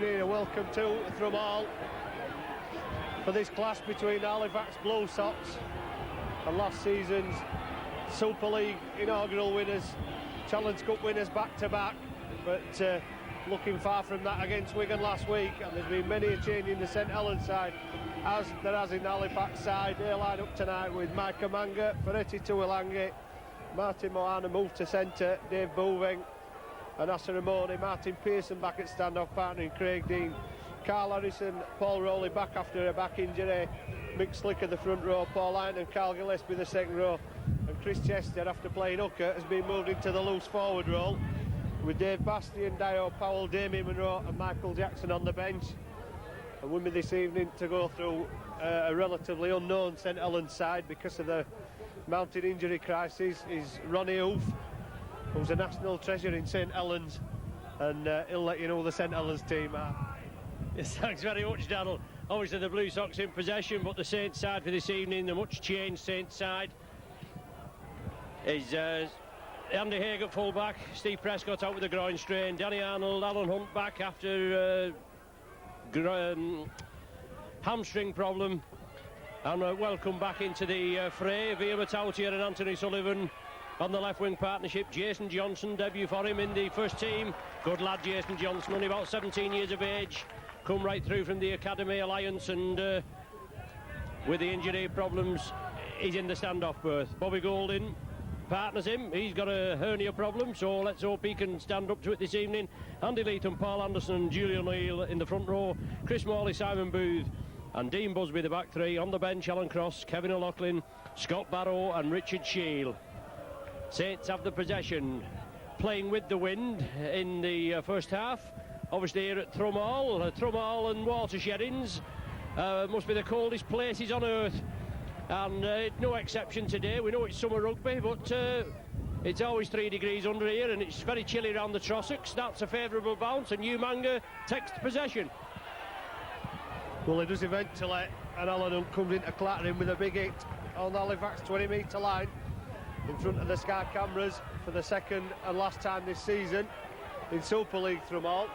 evening and welcome to Thrummall for this clash between Halifax Blue Sox and last season's Super League inaugural winners, Challenge Cup winners back-to-back, but looking far from that against Wigan last week, and there's been many a change in the St Helens side, as there has in the Halifax side. They line up tonight with Micah Manga, Ferretti Tuilangi, Martin Moana moved to centre, Dave Bouving and Asa Ramoni, Martin Pearson back at standoff partner in Craig Dean, Carl Harrison, Paul Rowley back after a back injury, Mick Slicker the front row, Paul Lyon and Carl Gillespie the second row, and Chris Chester, after playing hooker, has been moved into the loose forward role with Dave Bastian, Dio Powell, Damien Monroe and Michael Jackson on the bench. And with me this evening to go through a relatively unknown St Helens side because of the mounting injury crisis is Ronnie Hoof, who's a national treasure in St Helens, and he'll let you know who the St Helens team are. Yes, thanks very much, Darryl. Obviously the Blue Sox in possession, but the Saints side for this evening, the much changed Saints side, is Andy Haig at full-back, Steve Prescott out with a groin strain, Danny Arnold, Alan Hunt back after hamstring problem, and welcome back into the fray, Via Matautia and Anthony Sullivan on the left wing partnership. Jason Johnson, debut for him in the first team. Good lad Jason Johnson, only about 17 years of age, come right through from the Academy Alliance, and with the injury problems he's in the standoff berth. Bobby Golding partners him, he's got a hernia problem, so let's hope he can stand up to it this evening. Andy Leatham, Paul Anderson and Julian O'Neill in the front row, Chris Morley, Simon Booth and Dean Busby the back three. On the bench, Alan Cross, Kevin O'Loughlin, Scott Barrow and Richard Shield. Saints have the possession, playing with the wind in the first half. Obviously here at Thrummall and Watershed must be the coldest places on earth, and no exception today. We know it's summer rugby, but it's always 3 degrees under here and it's very chilly around the Trossachs. That's a favourable bounce and Umanga takes possession. Well, he does eventually, and Alan Hunt comes into clattering with a big hit on the Halifax 20-metre line in front of the Sky cameras for the second and last time this season in Super League Thrummall.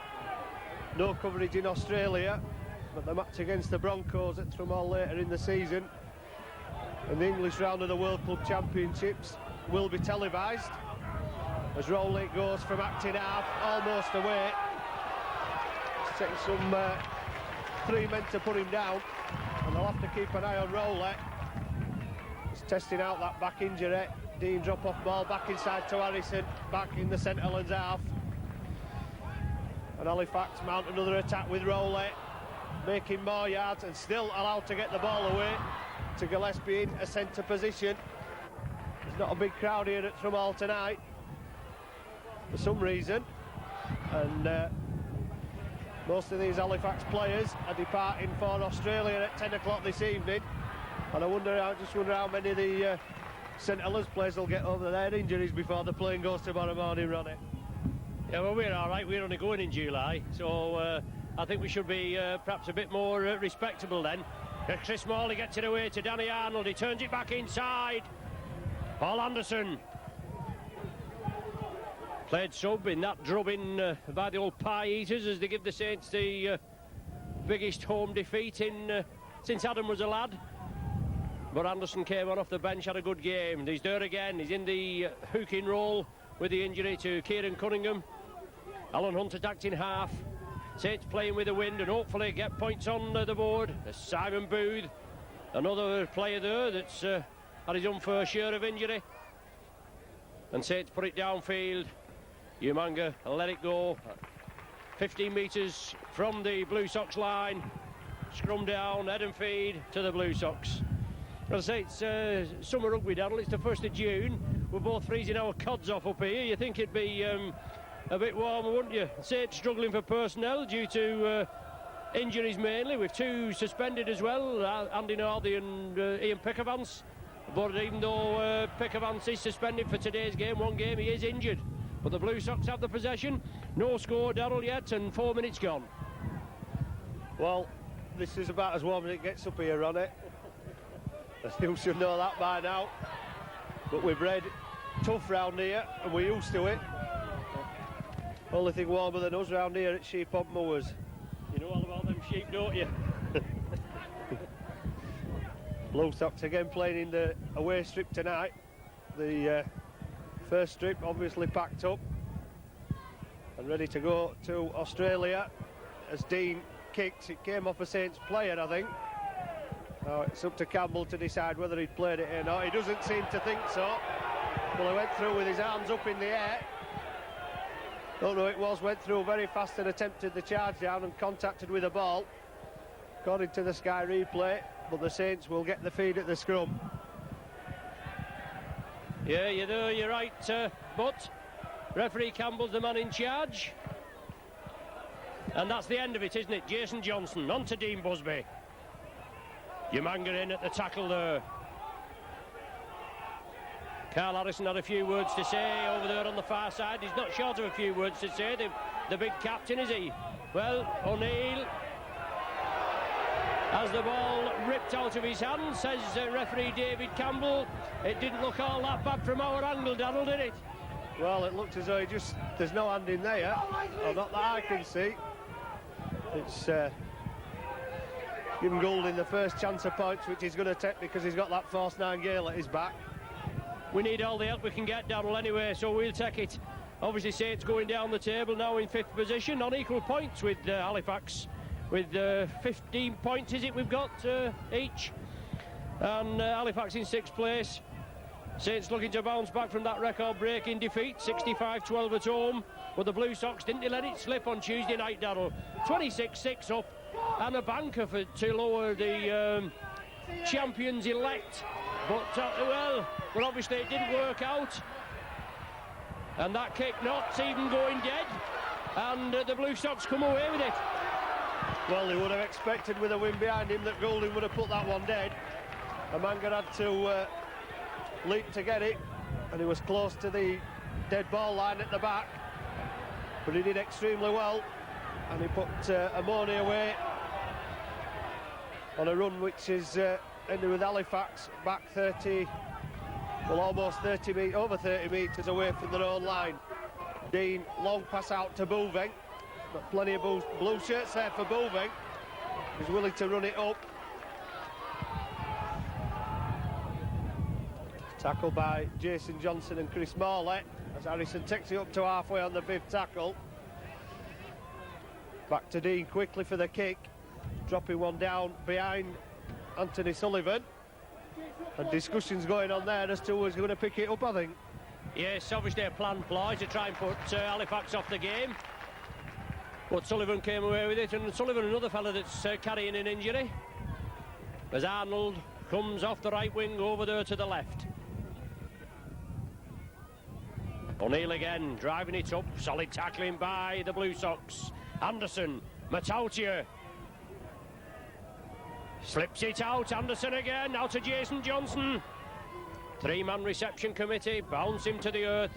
No coverage in Australia, but the match against the Broncos at Thrummall later in the season and the English round of the World Club Championships will be televised as Rowley goes from acting half almost away. It's taking some 3 men to put him down, and they'll have to keep an eye on Rowley. He's testing out that back injury. Dean drop off ball back inside to Harrison, back in the St Helens half, and Halifax mount another attack with Rowley, making more yards and still allowed to get the ball away to Gillespie in a centre position. There's not a big crowd here at Thrummall tonight for some reason, and most of these Halifax players are departing for Australia at 10 o'clock this evening, and I just wonder how many of the St Helens players will get over their injuries before the plane goes tomorrow morning, Ronnie. Yeah, well, we're all right. We're only going in July, so I think we should be perhaps a bit more respectable then. Chris Morley gets it away to Danny Arnold. He turns it back inside. Paul Anderson played sub in that drubbing by the old pie eaters as they give the Saints the biggest home defeat in since Adam was a lad. But Anderson came on off the bench, had a good game. He's there again. He's in the hooking role with the injury to Kieran Cunningham. Alan Hunt attacked in half. Saints playing with the wind and hopefully get points on the board. Simon Booth, another player there that's had his unfair share of injury. And Saints put it downfield. Umanga let it go. 15 metres from the Blue Sox line. Scrum down, head and feed to the Blue Sox. As I say, it's summer rugby, Darryl. It's the 1st of June. We're both freezing our cods off up here. You think it'd be a bit warmer, wouldn't you? Saints struggling for personnel due to injuries mainly, with 2 suspended as well, Andy Northey and Ian Pickavance. But even though Pickavance is suspended for today's game, 1 game, he is injured. But the Blue Sox have the possession. No score, Darryl, yet, and 4 minutes gone. Well, this is about as warm as it gets up here, Ronnie. You should know that by now. But we've bred tough round here, and we're used to it. Only thing warmer than us round here at Sheep on Moors. You know all about them sheep, don't you? Blue Sox again playing in the away strip tonight. The first strip obviously packed up and ready to go to Australia as Dean kicks. It came off a Saints player, I think. Now it's up to Campbell to decide whether he'd played it or not. He doesn't seem to think so. Well, he went through with his arms up in the air. Don't know who it was, went through very fast and attempted the charge down and contacted with the ball. According to the Sky replay, but the Saints will get the feed at the scrum. Yeah, you're right, but referee Campbell's the man in charge. And that's the end of it, isn't it? Jason Johnson, on to Dean Busby. Umanga in at the tackle there. Carl Harrison had a few words to say over there on the far side. He's not short of a few words to say, the big captain, is he? Well, O'Neill has the ball ripped out of his hand, says referee David Campbell. It didn't look all that bad from our angle, Darrell, did it? Well, it looked as though there's no hand in there, or not that I can see. It's giving Goulding the first chance of points, which he's going to take because he's got that force 9 Gale at his back. We need all the help we can get, Darrell, anyway, so we'll take it. Obviously, Saints going down the table now in 5th position on equal points with Halifax, with 15 points, is it, we've got each. And Halifax in 6th place. Saints looking to bounce back from that record-breaking defeat, 65-12 at home. But the Blue Sox didn't let it slip on Tuesday night, Darrell. 26-6 up, and a banker to lower the champions-elect. But obviously it didn't work out. And that kick not even going dead. And the Blue Sox come away with it. Well, they would have expected with a win behind him that Goulding would have put that one dead. Umanga had to leap to get it, and he was close to the dead ball line at the back. But he did extremely well, and he put Amoni away on a run which is ended with Halifax back almost 30 over 30 metres away from their own line. Dean, long pass out to Bouveng. Got plenty of blue shirts there for Bouveng. He's willing to run it up. Tackled by Jason Johnson and Chris Morley as Harrison takes it up to halfway on the 5th tackle. Back to Dean quickly for the kick, dropping one down behind Anthony Sullivan, and discussions going on there as to who's going to pick it up, I think. Yes, obviously a planned ploy to try and put Halifax off the game, but Sullivan came away with it, and Sullivan another fella that's carrying an injury as Arnold comes off the right wing over there to the left. O'Neill again driving it up, solid tackling by the Blue Sox. Anderson, Matautia slips it out. Anderson again, out to Jason Johnson. 3-man reception committee, bounce him to the earth.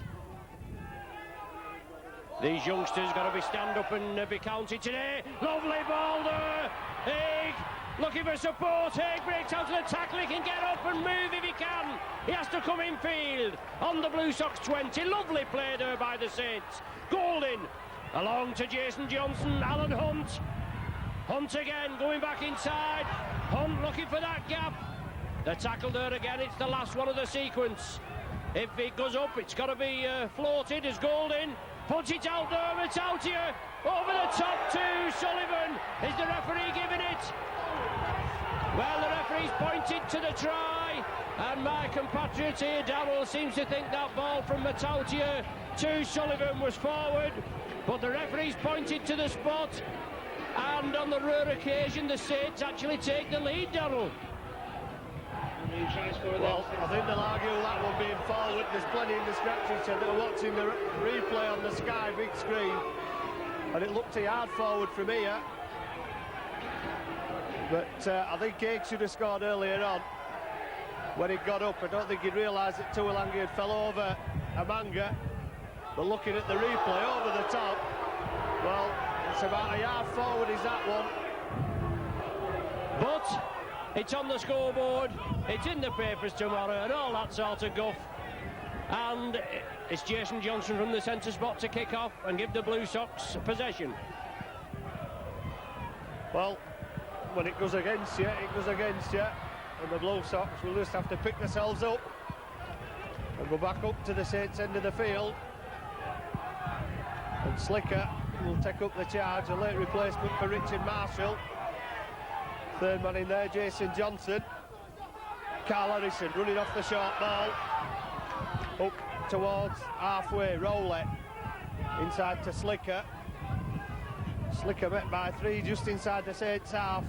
These youngsters got to be stand up and be counted today. Lovely ball there. Haig looking for support. Haig breaks out of the tackle. He can get up and move if he can. He has to come in field on the Blue Sox 20. Lovely play there by the Saints. Goulding along to Jason Johnson. Alan Hunt. Hunt again going back inside. Hunt looking for that gap. The tackle there again. It's the last one of the sequence. If it goes up, it's got to be floated as Goulding puts it out there. Matautia over the top to Sullivan. Is the referee giving it? Well, the referee's pointed to the try, and my compatriot here, Darrell, seems to think that ball from Matautia to Sullivan was forward, but the referee's pointed to the spot, and on the rare occasion the Saints actually take the lead, Darrell. Well, I think they'll argue that one being forward. There's plenty in the scratches, so they're watching the replay on the Sky big screen, and it looked hard forward from here. But I think Haig should have scored earlier on when he got up. I don't think he'd realised that Tuilagi had fell over Umanga. But looking at the replay over the top, well, it's about a yard forward is that one. But it's on the scoreboard, it's in the papers tomorrow, and all that sort of guff. And it's Jason Johnson from the centre spot to kick off and give the Blue Sox possession. Well, when it goes against you, it goes against you. And the Blue Sox will just have to pick themselves up and go back up to the Saints end of the field. And Slicker will take up the charge, a late replacement for Richard Marshall. Third man in there, Jason Johnson. Carl Harrison running off the short ball. Up towards halfway, Rowley. Inside to Slicker. Slicker met by 3 just inside the Saints half.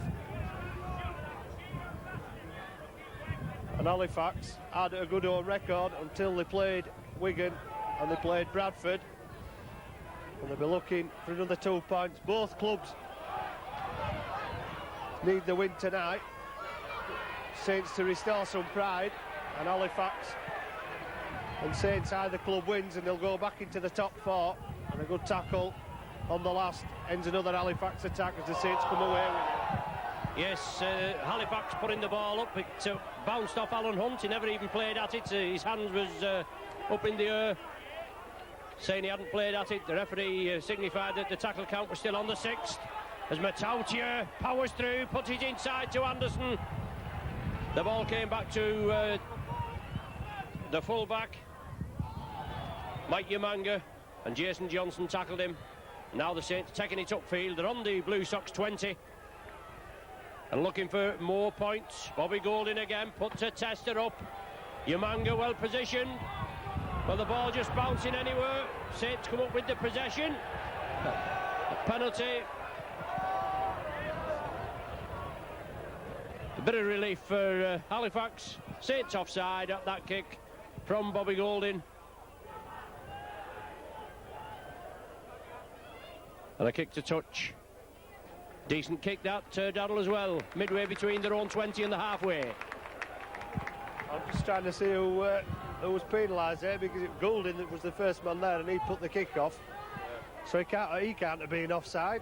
And Halifax had a good home record until they played Wigan and they played Bradford. And they'll be looking for another 2 points. Both clubs need the win tonight. Saints to restore some pride, and Halifax and Saints either club wins and they'll go back into the top 4. And a good tackle on the last ends another Halifax attack as the Saints come away with it. Yes, Halifax putting the ball up. It bounced off Alan Hunt. He never even played at it. His hands was up in the air, saying he hadn't played at it. The referee signified that the tackle count was still on the 6th. As Matautia powers through, puts it inside to Anderson. The ball came back to the full-back, Mike Yamanga, and Jason Johnson tackled him. Now the Saints taking it upfield. They're on the Blue Sox 20 and looking for more points. Bobby Golding again puts a tester up. Yamanga well positioned, but the ball just bouncing anywhere. Saints come up with the possession. A penalty. A bit of relief for Halifax. Saints offside at that kick from Bobby Golding. And a kick to touch. Decent kick that, Daddle, as well. Midway between their own 20 and the halfway. I'm just trying to see who was penalised there, because Golding that was the first man there and he put the kick off. So he can't have been offside.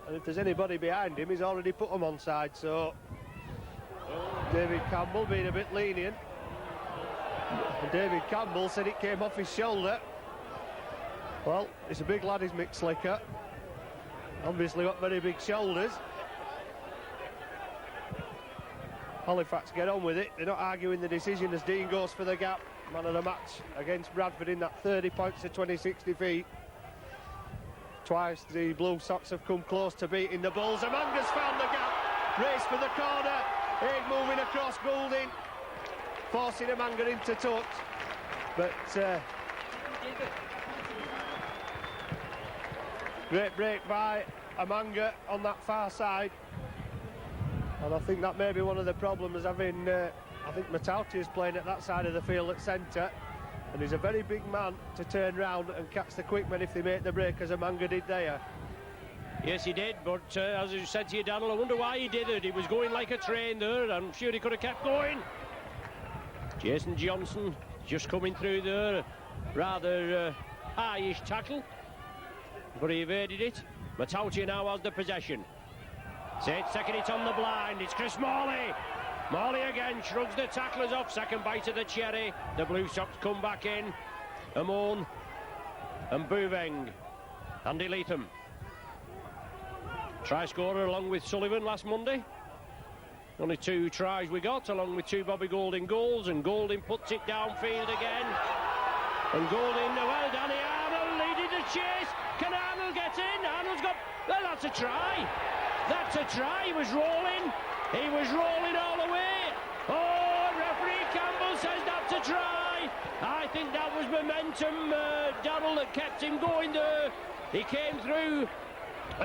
And if there's anybody behind him, he's already put them onside. So David Campbell being a bit lenient. And David Campbell said it came off his shoulder. Well, it's a big lad, is Mick Slicker. Obviously got very big shoulders. Halifax get on with it. They're not arguing the decision as Dean goes for the gap. Man of the match against Bradford in that 30 points to 20-60 feet. Twice the Blue Sox have come close to beating the Bulls. Amanga's found the gap. Race for the corner. Aid moving across Goulding, forcing Amanga into touch. But great break by Amanga on that far side. And I think that may be one of the problems, having I think Matauti is playing at that side of the field at centre, and he's a very big man to turn round and catch the quick men if they make the break, as Amanga did there. Yes, he did, but as you said to you, Daniel, I wonder why he did it. He was going like a train there. I'm sure he could have kept going. Jason Johnson just coming through there. Rather high-ish tackle, but he evaded it. Matautia now has the possession. Saints taking it on the blind. It's Chris Morley. Morley again shrugs the tacklers off. Second bite of the cherry. The Blue Sox come back in. Amon and Bouveng. Andy Leatham. Try scorer along with Sullivan last Monday. Only 2 tries we got, along with 2 Bobby Golding goals, and Golding puts it downfield again. And Golding, well, Danny Arnold leading the chase. Can Arnold get in? Arnold's got, well, that's a try. That's a try. He was rolling. He was rolling all the way. Oh, referee Campbell says that's a try. I think that was momentum, Darrell, that kept him going there. He came through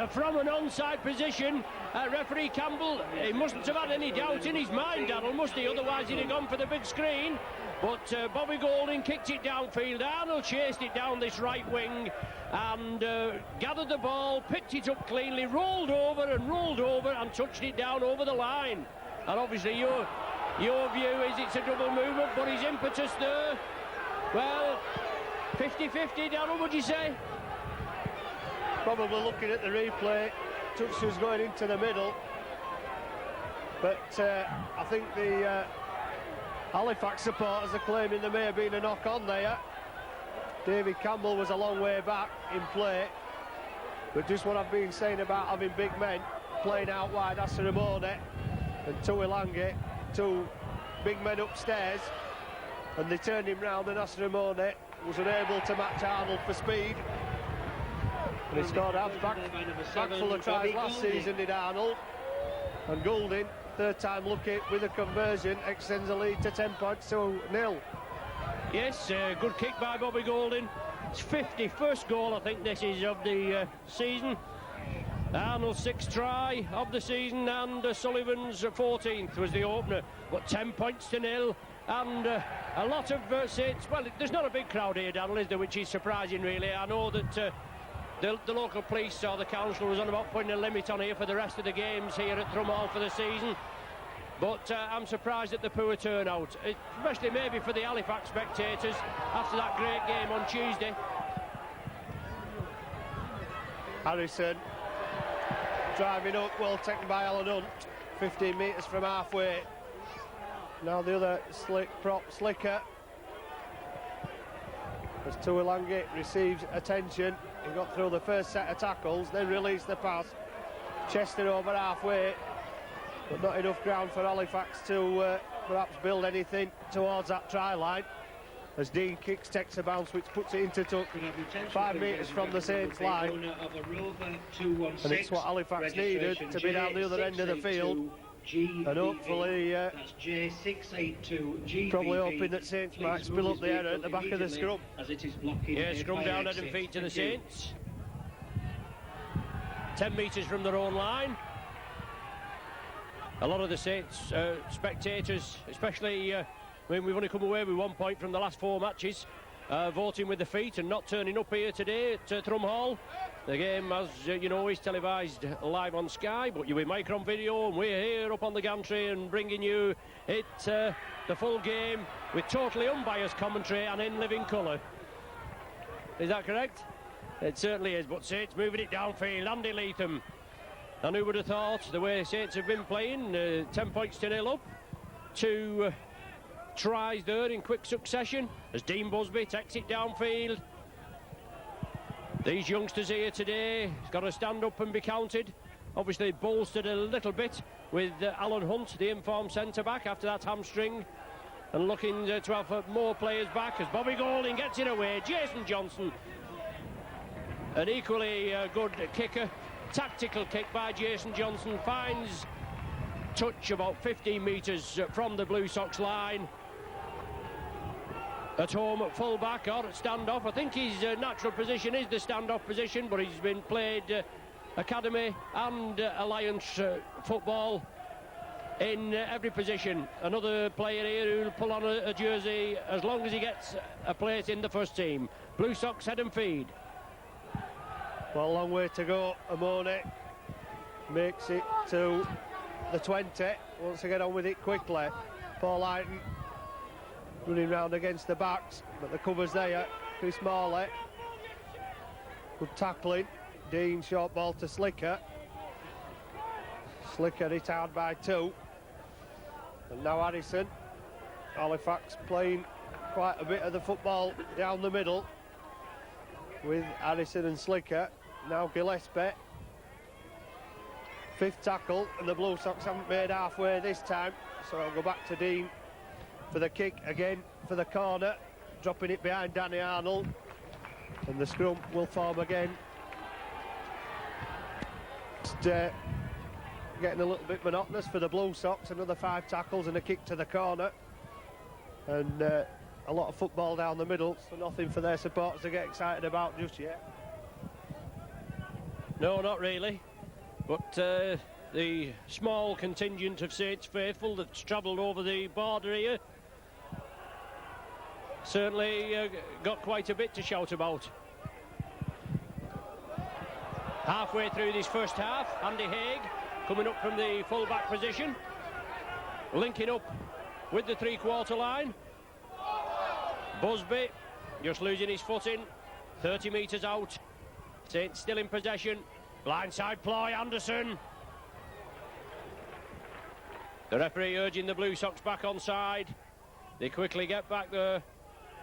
from an onside position. Referee Campbell, he mustn't have had any doubt in his mind, Darrell, must he? Otherwise he'd have gone for the big screen. But Bobby Golding kicked it downfield. Arnold chased it down this right wing and gathered the ball, picked it up cleanly, rolled over and touched it down over the line. And obviously your view is it's a double movement, but his impetus there, well, 50-50, Darrell, would you say? Probably looking at the replay, touch was going into the middle, but I think the Halifax supporters are claiming there may have been a knock on there. David Campbell was a long way back in play, but just what I've been saying about having big men, playing out wide, Asaramone and Tuilagi, two big men upstairs, and they turned him round, and Asaramone was unable to match Arnold for speed. And he scored back full of tries last season, did Arnold. And Goulding, third time lucky with a conversion, extends the lead to 10 points to 0. Yes, good kick by Bobby Goulding. It's 51st goal, I think this is, of the season. Arnold's 6th try of the season, and Sullivan's 14th was the opener. But 10 points to 0, and a lot of Saints. Well, there's not a big crowd here, Daniel, is there, which is surprising, really. I know that the local police or the council was on about putting a limit on here for the rest of the games here at Drumhall for the season. But I'm surprised at the poor turnout, especially maybe for the Halifax spectators after that great game on Tuesday. Harrison driving up, well taken by Alan Hunt, 15 metres from halfway. Now the other Slicker. As Tuilagi receives attention, he got through the first set of tackles, then released the pass. Chester over halfway, but not enough ground for Halifax to perhaps build anything towards that try line. As Dean kicks, takes a bounce, which puts it into touch 5 metres from the Saints line. And it's what Halifax needed to be down the other end of the field. And hopefully, probably hoping that Saints might spill up the error at the back of the scrum. Yeah, scrum down, head and feet to the Saints. 10 metres from their own line. A lot of the Saints spectators, especially when we've only come away with 1 point from the last 4 matches, voting with the feet and not turning up here today at Drumhall. The game, as you know, is televised live on Sky, but you're with Micron Video, and we're here up on the gantry and bringing you the full game with totally unbiased commentary and in living colour. Is that correct? It certainly is, but Saints moving it downfield. Andy Leatham. And who would have thought, the way Saints have been playing, 10 points to 0 up, 2 tries there in quick succession as Dean Busby takes it downfield. These youngsters here today got to stand up and be counted. Obviously bolstered a little bit with Alan Hunt, the informed centre-back, after that hamstring, and looking to have more players back as Bobby Goulding gets it away. Jason Johnson, an equally good kicker. Tactical kick by Jason Johnson, finds touch about 15 metres from the Blue Sox line. At home at full-back or at stand-off. I think his natural position is the stand-off position, but he's been played academy and alliance football in every position. Another player here who'll pull on a jersey as long as he gets a place in the first team. Blue Sox head and feed. Well, a long way to go. Amone makes it to the 20, wants to get on with it quickly. Paul Ayton running round against the backs, but the cover's there. Chris Morley, good tackling. Dean, short ball to Slicker. Slicker retired by 2. And now Harrison. Halifax playing quite a bit of the football down the middle with Harrison and Slicker. Now Gillespie. 5th tackle, and the Blue Sox haven't made halfway this time, so I'll go back to Dean for the kick again for the corner, dropping it behind Danny Arnold, and the scrum will form again. Just getting a little bit monotonous for the Blue Sox. Another 5 tackles and a kick to the corner, and a lot of football down the middle, so nothing for their supporters to get excited about just yet. No, not really, but the small contingent of Saints faithful that's travelled over the border here certainly got quite a bit to shout about. Halfway through this first half, Andy Haig coming up from the full-back position, linking up with the 3-quarter line. Busby just losing his footing, 30 metres out. Saints still in possession. Blindside ploy, Anderson. The referee urging the Blue Sox back on side. They quickly get back there.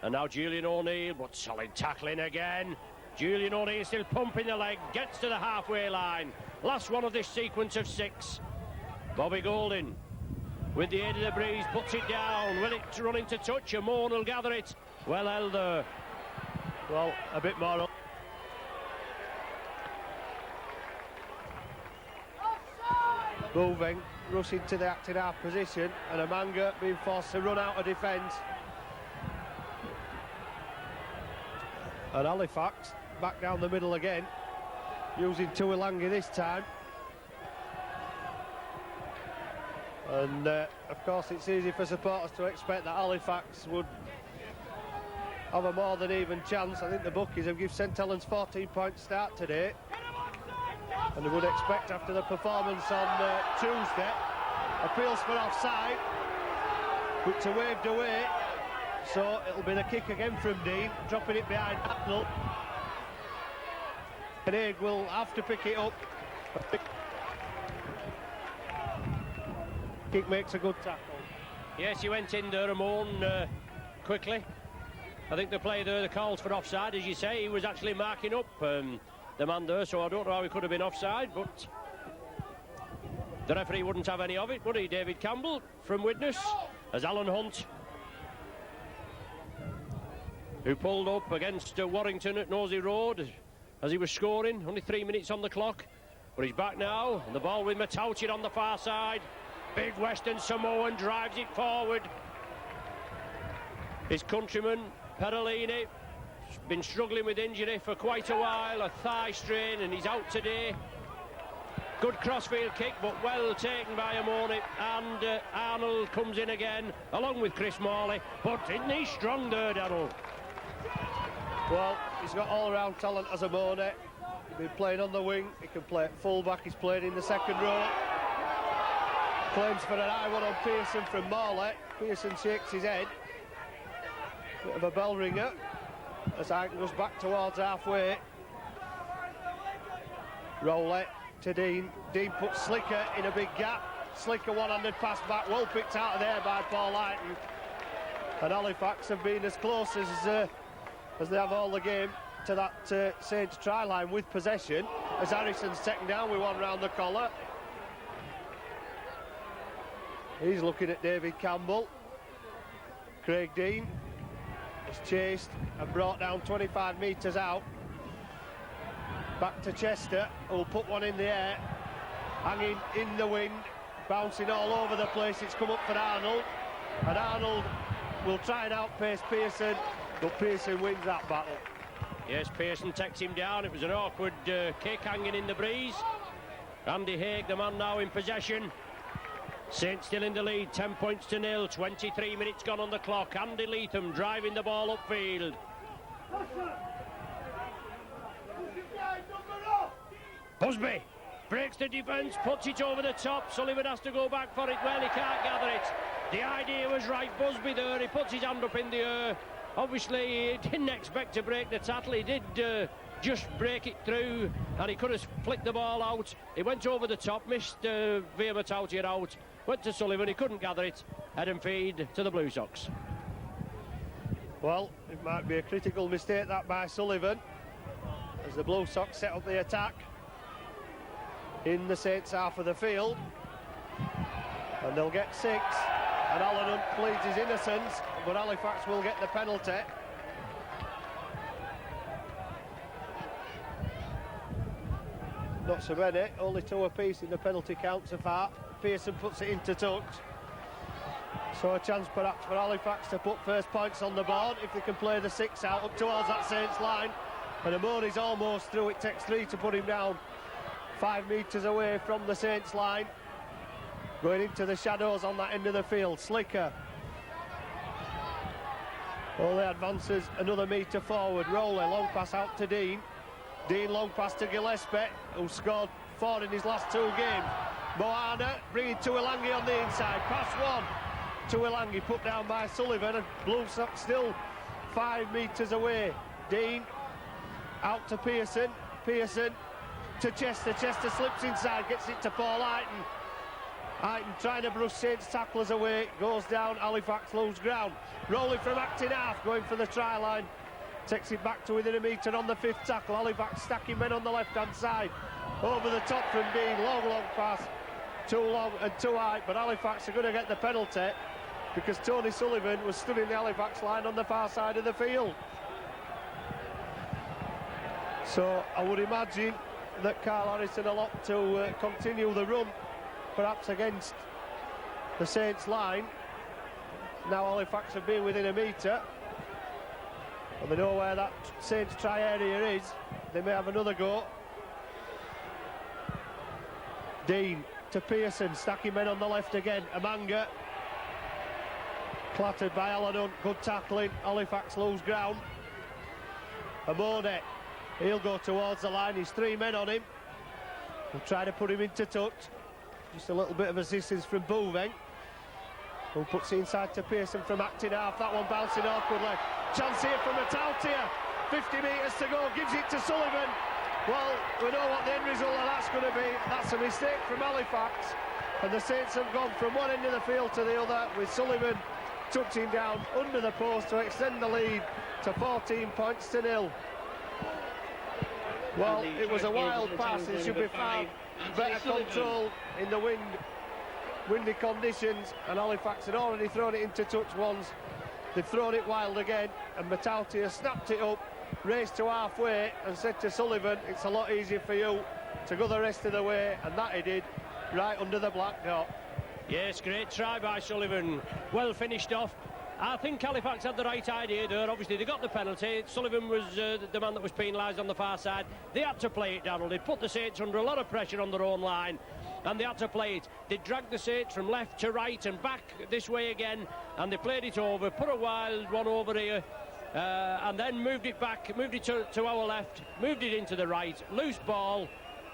And now Julian O'Neill, but solid tackling again. Julian O'Neill still pumping the leg, gets to the halfway line. Last one of this sequence of 6. Bobby Golding, with the aid of the breeze, puts it down. Will it run into touch? And Moan will gather it. Well held there. Well, a bit more up. Moving, rushing to the acting half position, and Amanga being forced to run out of defence. And Halifax back down the middle again, using Tuilangi this time. And of course it's easy for supporters to expect that Halifax would have a more than even chance. I think the bookies have given St Helens 14-point start today, and they would expect after the performance on Tuesday. Appeals for offside, which are waved away, so it'll be the kick again from Dean, dropping it behind Arnold. And Haig will have to pick it up. Kick makes a good tackle. Yes, he went in there, Ramon, quickly. I think the play there, the calls for offside, as you say, he was actually marking up the man there, so I don't know how he could have been offside, but the referee wouldn't have any of it, would he? David Campbell from witness, as Alan Hunt, who pulled up against Warrington at Nosey Road as he was scoring, only 3 minutes on the clock, but he's back now, and the ball with Matauchid on the far side. Big Western Samoan drives it forward. His countryman, Perolini, has been struggling with injury for quite a while, a thigh strain, and he's out today. Good crossfield kick, but well taken by Amoni, and Arnold comes in again, along with Chris Morley. But isn't he strong there, Darrell? Well, he's got all-round talent as Amoni. He's been playing on the wing, he can play at full-back, he's played in the second row. Claims for an high one on Pearson from Morley. Pearson shakes his head. Bit of a bell ringer as Aiken goes back towards halfway. Rowley to Dean. Dean puts Slicker in a big gap. Slicker one-handed pass back, well picked out of there by Paul Aiken. And Halifax have been as close as they have all the game to that Saints try line with possession, as Harrison's taken down with one round the collar. He's looking at David Campbell. Craig Dean is chased and brought down 25 metres out. Back to Chester, who'll put one in the air, hanging in the wind, bouncing all over the place. It's come up for Arnold, and Arnold will try and outpace Pearson, but Pearson wins that battle. Yes, Pearson takes him down. It was an awkward kick hanging in the breeze. Andy Haig, the man now in possession. Saints still in the lead, 10 points to 0, 23 minutes gone on the clock. Andy Leatham driving the ball upfield. Busby breaks the defence, puts it over the top. Sullivan has to go back for it. Well, he can't gather it. The idea was right, Busby there. He puts his hand up in the air. Obviously, he didn't expect to break the tackle. He did just break it through, and he could have flicked the ball out. He went over the top, missed Via Matauti out. Went to Sullivan, he couldn't gather it. Head and feed to the Blue Sox. Well, it might be a critical mistake that by Sullivan, as the Blue Sox set up the attack in the Saints half of the field, and they'll get 6, and Alan Hunt pleads his innocence, but Halifax will get the penalty. Not so many, only 2 apiece in the penalty count so far. Pearson puts it into touch, so a chance perhaps for Halifax to put first points on the board if they can play the 6 out up towards that Saints line. And Amoni's almost through. It takes 3 to put him down, 5 metres away from the Saints line, going into the shadows on that end of the field. Slicker only advances another metre forward. Rowley, long pass out to Dean. Dean, long pass to Gillespie, who scored 4 in his last 2 games. Moana bringing Tuilangi on the inside. Pass 1. Tuilangi put down by Sullivan, and Blue Sox still 5 metres away. Dean out to Pearson. Pearson to Chester. Chester slips inside, gets it to Paul Aiken. Aiken trying to brush Saints tacklers away. Goes down, Halifax lose ground. Rolling from acting half, going for the try line. Takes it back to within a metre on the 5th tackle. Halifax stacking men on the left-hand side. over the top from Dean. Long pass, too long and too high, but Halifax are going to get the penalty because Tony Sullivan was stood in the Halifax line on the far side of the field. So I would imagine that Carl Harrison will opt to continue the run, perhaps against the Saints line. Now Halifax have been within a metre, and they know where that Saints try area is. They may have another go. Dean to Pearson, stacking men on the left again. Amanga clattered by Alan Hunt, good tackling. Halifax lose ground. Amone, he'll go towards the line. He's 3 men on him. We'll try to put him into touch. Just a little bit of assistance from Bouveng, who puts it inside to Pearson from acting half. That one bouncing awkwardly. Chance here from Matautia. 50 metres to go, gives it to Sullivan. Well, we know what the end result of that's going to be. That's a mistake from Halifax, and the Saints have gone from one end of the field to the other, with Sullivan touching down under the post to extend the lead to 14 points to 0. Well, it was a wild pass. It should be found. Better control in the windy conditions, and Halifax had already thrown it into touch once. They've thrown it wild again, and Matautia snapped it up, raced to halfway and said to Sullivan, it's a lot easier for you to go the rest of the way, and that he did, right under the black dot. Yes, great try by Sullivan, well finished off. I think Halifax had the right idea there. Obviously they got the penalty. Sullivan was the man that was penalised on the far side. They had to play it, Darrell. They'd put the Saints under a lot of pressure on their own line, and they had to play it. They dragged the Saints from left to right and back this way again, and they played it over, put a wild one over here, and then moved it back, moved it to our left, moved it into the right. Loose ball,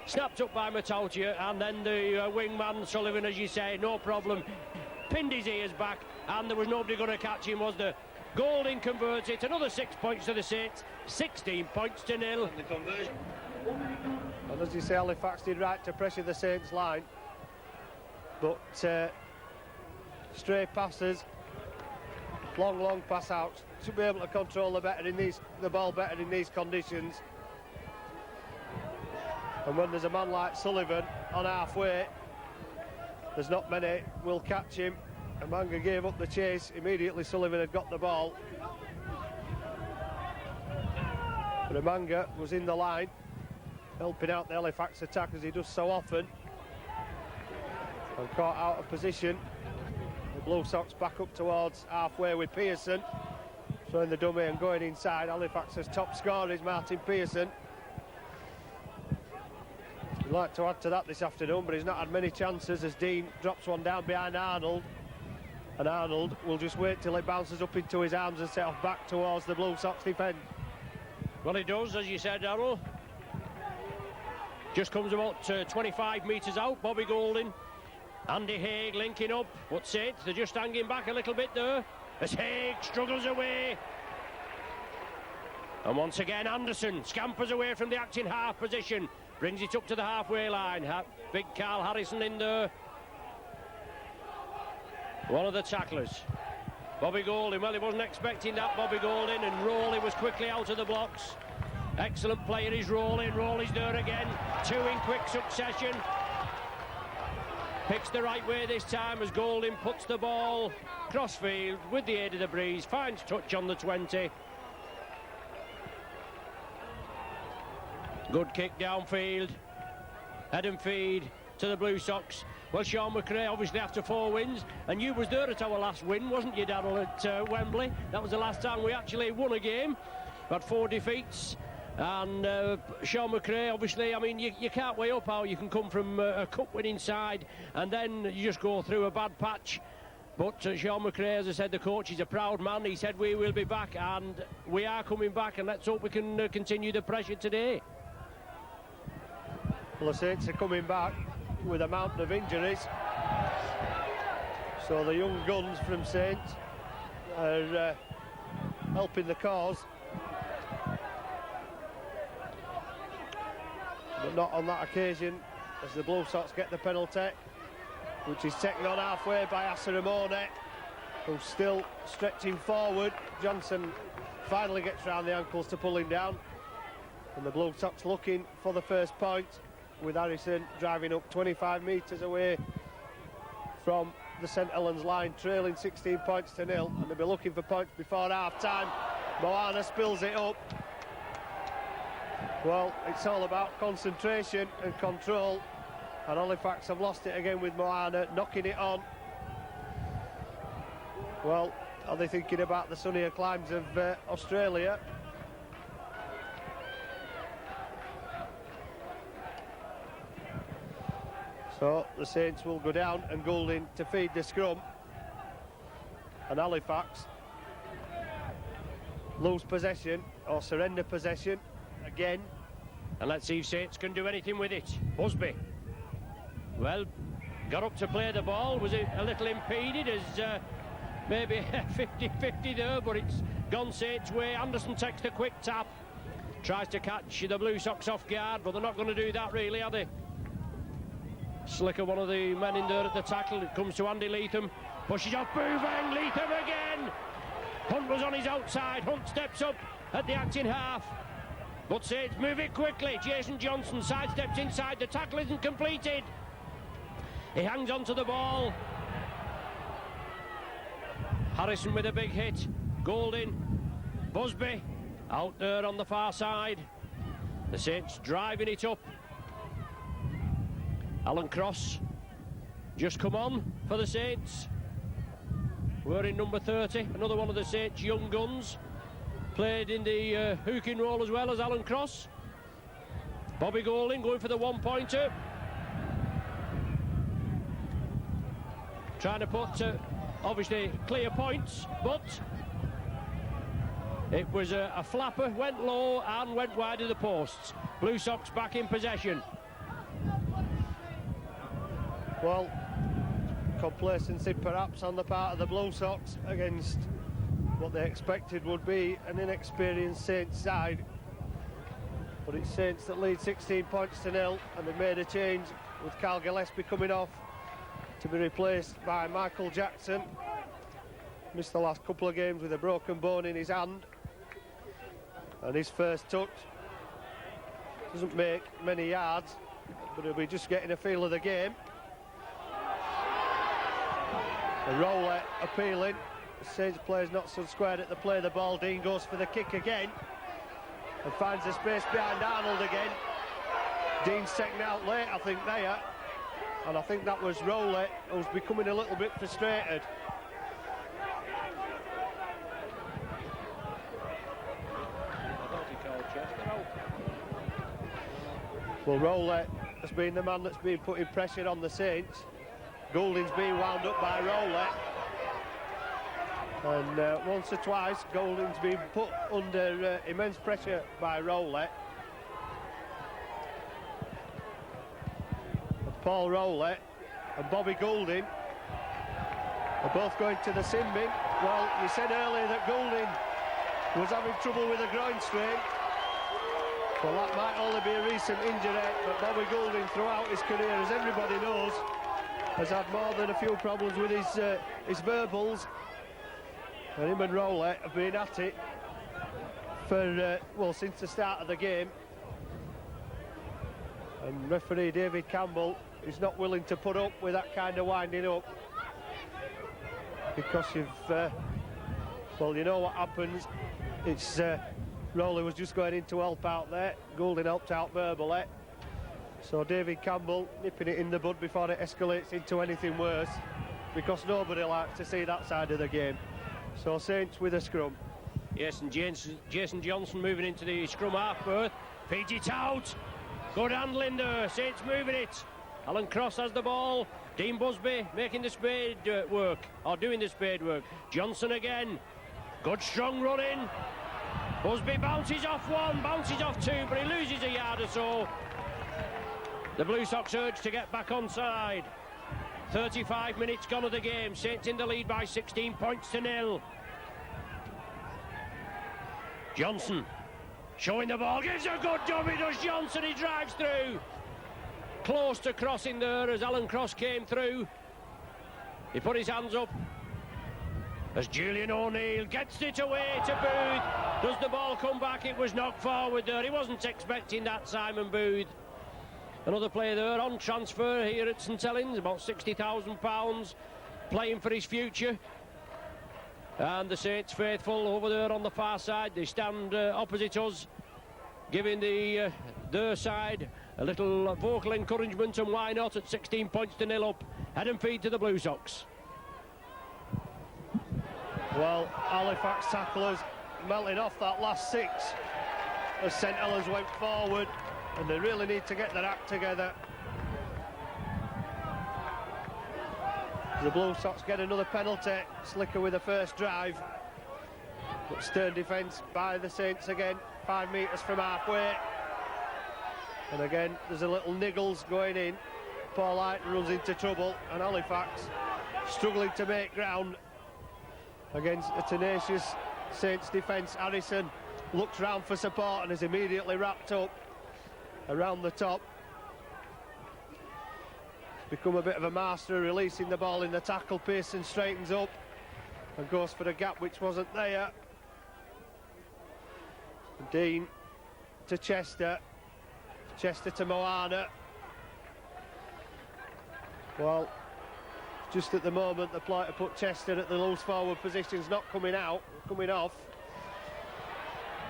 snapped up by Matautia, and then the wingman Sullivan, as you say, no problem, pinned his ears back, and there was nobody going to catch him, was there? Golding converts it, another 6 points to the Saints, 16 points to 0. The conversion. And as you say, Halifax did right to pressure the Saints line, but stray passes, long pass out, should be able to control the ball better in these conditions. And when there's a man like Sullivan on halfway, there's not many will catch him. Amanga gave up the chase immediately. Sullivan had got the ball, but Amanga was in the line, helping out the Halifax attack as he does so often, and caught out of position. The Blue Sox back up towards halfway with Pearson throwing the dummy and going inside. Halifax's top scorer is Martin Pearson. He'd like to add to that this afternoon, but he's not had many chances as Dean drops one down behind Arnold, and Arnold will just wait till it bounces up into his arms and set off back towards the Blue Sox defence. Well, he does, as you said, Darrell. Just comes about 25 metres out. Bobby Golding, Andy Haig linking up. What's it? They're just hanging back a little bit there as Haig struggles away. And once again, Anderson scampers away from the acting half position, brings it up to the halfway line. Big Carl Harrison in there, one of the tacklers. Bobby Golding, well, he wasn't expecting that, Bobby Golding, and Rowley was quickly out of the blocks. Excellent player is Rowley. Rowley's there again, 2 in quick succession. Picks the right way this time as Golding puts the ball crossfield with the aid of the breeze, finds touch on the 20. Good kick downfield, head and feed to the Blue Sox. Well, Sean McRae, obviously after 4 wins, and you was there at our last win, wasn't you, Darrell, at Wembley? That was the last time we actually won a game. Had 4 defeats, and Sean McRae, obviously, I mean, you can't weigh up how you can come from a cup winning side and then you just go through a bad patch. But Sean McRae, as I said, the coach, is a proud man. He said we will be back, and we are coming back, and let's hope we can continue the pressure today. Well, the Saints are coming back with a mountain of injuries, so the young guns from Saints are helping the cause, but not on that occasion, as the Blue Sox get the penalty, which is taken on halfway by Asaramone, who's still stretching forward. Johnson finally gets round the ankles to pull him down, and the Blue Sox looking for the first point. with Harrison driving up 25 metres away from the St Helens line, trailing 16 points to 0, and they'll be looking for points before half-time. Moana spills it up. Well, it's all about concentration and control, and Halifax have lost it again with Moana knocking it on. Well, are they thinking about the sunnier climes of Australia? So the Saints will go down and Goulding to feed the scrum, and Halifax lose possession or surrender possession again. And let's see if Saints can do anything with it. Busby, well, got up to play the ball, was it a little impeded as maybe 50-50 there, but it's gone Saints' way. Anderson takes the quick tap, tries to catch the Blue Sox off guard, but they're not going to do that really, are they? Slicker, one of the men in there at the tackle. It comes to Andy Leatham, pushes off Bouveng, Leatham again. Hunt was on his outside. Hunt steps up at the acting half, but Saints move it quickly. Jason Johnson sidesteps inside. The tackle isn't completed. He hangs on to the ball. Harrison with a big hit. Goulding, Busby out there on the far side. The Saints driving it up. Alan Cross just come on for the Saints, wearing number 30, another one of the Saints' young guns. Played in the hooking role as well as Alan Cross. Bobby Goulding going for the one-pointer. Trying to put, obviously, clear points, but it was a flapper, went low and went wide of the posts. Blue Sox back in possession. Well, complacency perhaps on the part of the Blue Sox against what they expected would be an inexperienced Saints side. But it's Saints that lead 16 points to 0, and they've made a change with Carl Gillespie coming off to be replaced by Michael Jackson. Missed the last couple of games with a broken bone in his hand, and his first touch doesn't make many yards, but he'll be just getting a feel of the game. A Rowley appealing. The Saints player's not so squared at the play the ball. Dean goes for the kick again and finds the space behind Arnold again. Dean's taken out late, I think, there, and I think that was Rowley who's becoming a little bit frustrated. Well, Rowley has been the man that's been putting pressure on the Saints. Goulding's being wound up by Rowley, and once or twice Goulding's been put under immense pressure by Rowley. Paul Rowley and Bobby Goulding are both going to the sin bin. Well, you said earlier that Goulding was having trouble with a groin strain. Well, that might only be a recent injury, but Bobby Goulding throughout his career, as everybody knows, has had more than a few problems with his verbals, and him and Rowley have been at it for well, since the start of the game. And referee David Campbell is not willing to put up with that kind of winding up, because you've well, you know what happens. It's Rowley was just going in to help out there. Goulding helped out verbally. So David Campbell nipping it in the bud before it escalates into anything worse, because nobody likes to see that side of the game. So Saints with a scrum. Yes, and Jason Johnson moving into the scrum half berth. Feeds it out. Good handling there. Saints moving it. Alan Cross has the ball. Dean Busby making the spade work, or doing the spade work. Johnson again. Good strong running. Busby bounces off one, bounces off two, but he loses a yard or so. The Blue Sox urge to get back on side. 35 minutes gone of the game. Saints in the lead by 16 points to 0. Johnson showing the ball, gives a good dummy, does Johnson, he drives through. Close to crossing there as Alan Cross came through. He put his hands up as Julian O'Neill gets it away to Booth. Does the ball come back? It was knocked forward there. He wasn't expecting that, Simon Booth. another player there on transfer here at St Helens, about £60,000, playing for his future. And the Saints faithful over there on the far side, they stand opposite us, giving their side a little vocal encouragement, and why not, at 16 points to 0 up. Head and feed to the Blue Sox. Well, Halifax tacklers melting off that last 6 as St Helens went forward, and they really need to get their act together. The Blue Sox get another penalty. Slicker with the first drive, but stern defence by the Saints again, 5 metres from halfway. And again, there's a little niggles going in. Paul Hyton runs into trouble, and Halifax struggling to make ground against a tenacious Saints defence. Harrison looks round for support and is immediately wrapped up around the top. Become a bit of a master of releasing the ball in the tackle. Pearson straightens up and goes for a gap which wasn't there. Dean to Chester. Chester to Moana. Well, just at the moment the play to put Chester at the loose forward position's not coming off.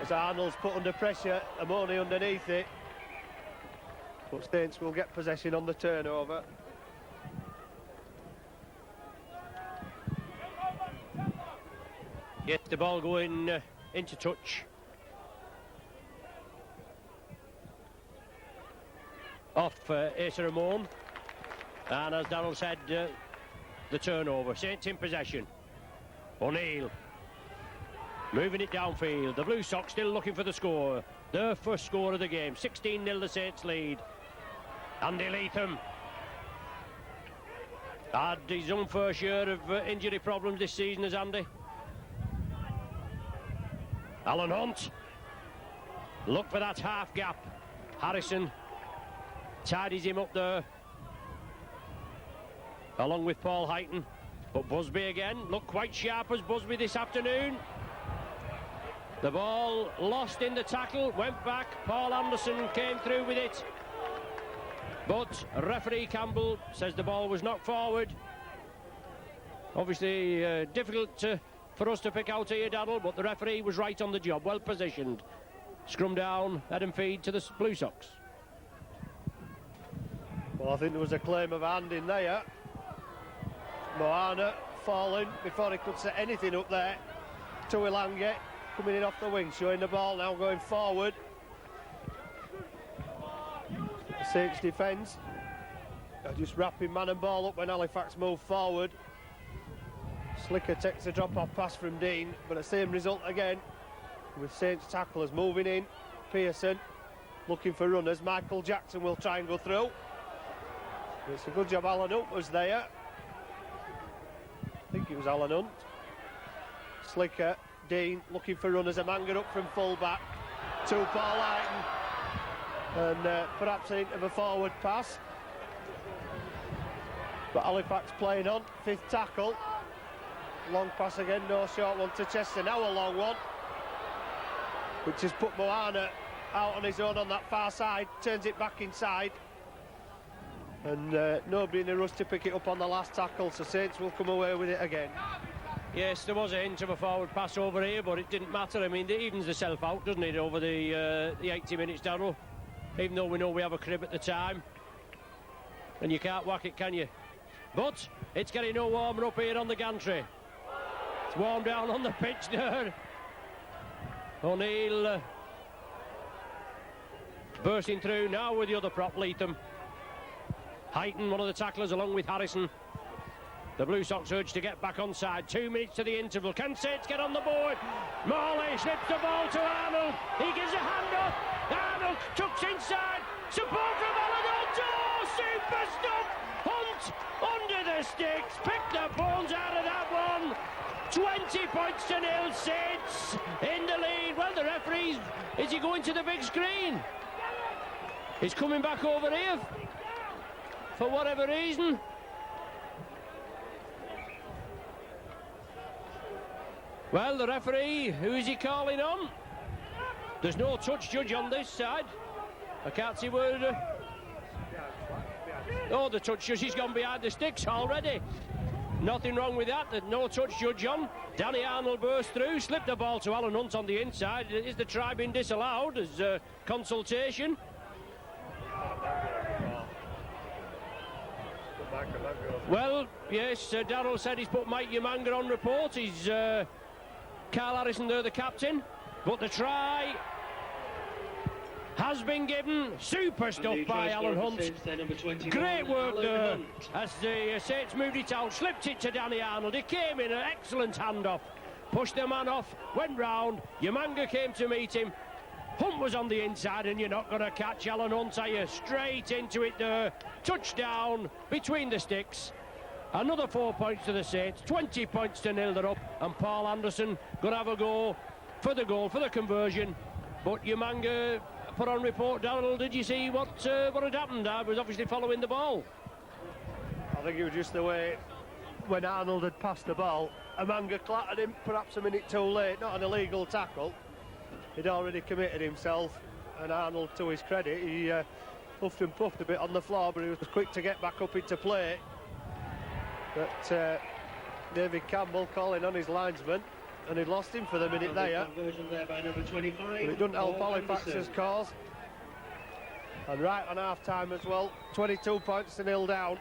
As Arnold's put under pressure, Amoni underneath it. But Saints will get possession on the turnover. Get the ball going into touch. Off Asa Ramon. And as Darrell said, the turnover. Saints in possession. O'Neill moving it downfield. The Blue Sox still looking for the score. Their first score of the game. 16-0 the Saints lead. Andy Leatham had his own fair share of injury problems this season, as Andy. Alan Hunt. Look for that half gap. Harrison tidies him up there, along with Paul Hyton. But Busby again, looked quite sharp as Busby this afternoon. The ball lost in the tackle, went back. Paul Anderson came through with it, but referee Campbell says the ball was knocked forward. Obviously difficult for us to pick out here, Daddle, but the referee was right on the job, well positioned. Scrum down, head and feed to the Blue Sox. Well, I think there was a claim of hand in there. Moana falling before he could set anything up there. Tuilange coming in off the wing, showing the ball now going forward. The Saints defence just wrapping man and ball up when Halifax move forward. Slicker takes a drop-off pass from Dean, but the same result again with Saints tacklers moving in. Pearson looking for runners. Michael Jackson will try and go through. It's a good job Alan Hunt was there. I think it was Alan Hunt. Slicker, Dean looking for runners. Amanga up from full-back to Paul Hyton, and perhaps a hint of a forward pass. But Halifax playing on, 5th tackle. Long pass again, no short one to Chester. Now a long one, which has put Moana out on his own on that far side. Turns it back inside, and nobody in a rush to pick it up on the last tackle, so Saints will come away with it again. Yes, there was a hint of a forward pass over here, but it didn't matter. I mean, it evens the self out, doesn't it, over the 80 minutes, Darrell? Even though we know we have a crib at the time, and you can't whack it, can you? But it's getting no warmer up here on the gantry. It's warm down on the pitch there. O'Neill bursting through now with the other prop, Leatham. Hyton, one of the tacklers, along with Harrison. The Blue Sox urge to get back on side. 2 minutes to the interval. Can Saints get on the board? Morley slips the ball to Arnold. He gives a hand up. Arnold tucks inside. Support from Alan Hunt. Oh, super stuff. Hunt under the sticks. Pick the bones out of that one. 20 points to 0. Saints in the lead. Well, the referee's... Is he going to the big screen? He's coming back over here for whatever reason. Well, the referee, who is he calling on? There's no touch judge on this side. I can't see where Oh, the touch judge, he's gone behind the sticks already. Nothing wrong with that. There's no touch judge on. Danny Arnold burst through, slipped the ball to Alan Hunt on the inside. Is the try being disallowed as consultation? Well, yes, Darrell said he's put Mike Umanga on report. He's Carl Harrison there, the captain. But the try has been given. Super stuff by Alan Hunt. Great work there as the Saints moved it out, slipped it to Danny Arnold. He came in, an excellent handoff. Pushed the man off, went round. Umanga came to meet him. Hunt was on the inside, and you're not going to catch Alan Hunt, are you? Straight into it there. Touchdown between the sticks. Another 4 points to the Saints. 20 points to 0 they're up. And Paul Anderson going to have a go for the goal, for the conversion. But Umanga put on report. Darrell, did you see what had happened? I was obviously following the ball. I think it was just the way when Arnold had passed the ball, Umanga clattered him, perhaps a minute too late. Not an illegal tackle. He'd already committed himself, and Arnold, to his credit, he huffed and puffed a bit on the floor, but he was quick to get back up into play. But David Campbell calling on his linesman, and he'd lost him for the minute there. By number 25, but it doesn't help Halifax's cause. And right on half-time as well, 22 points to 0 down.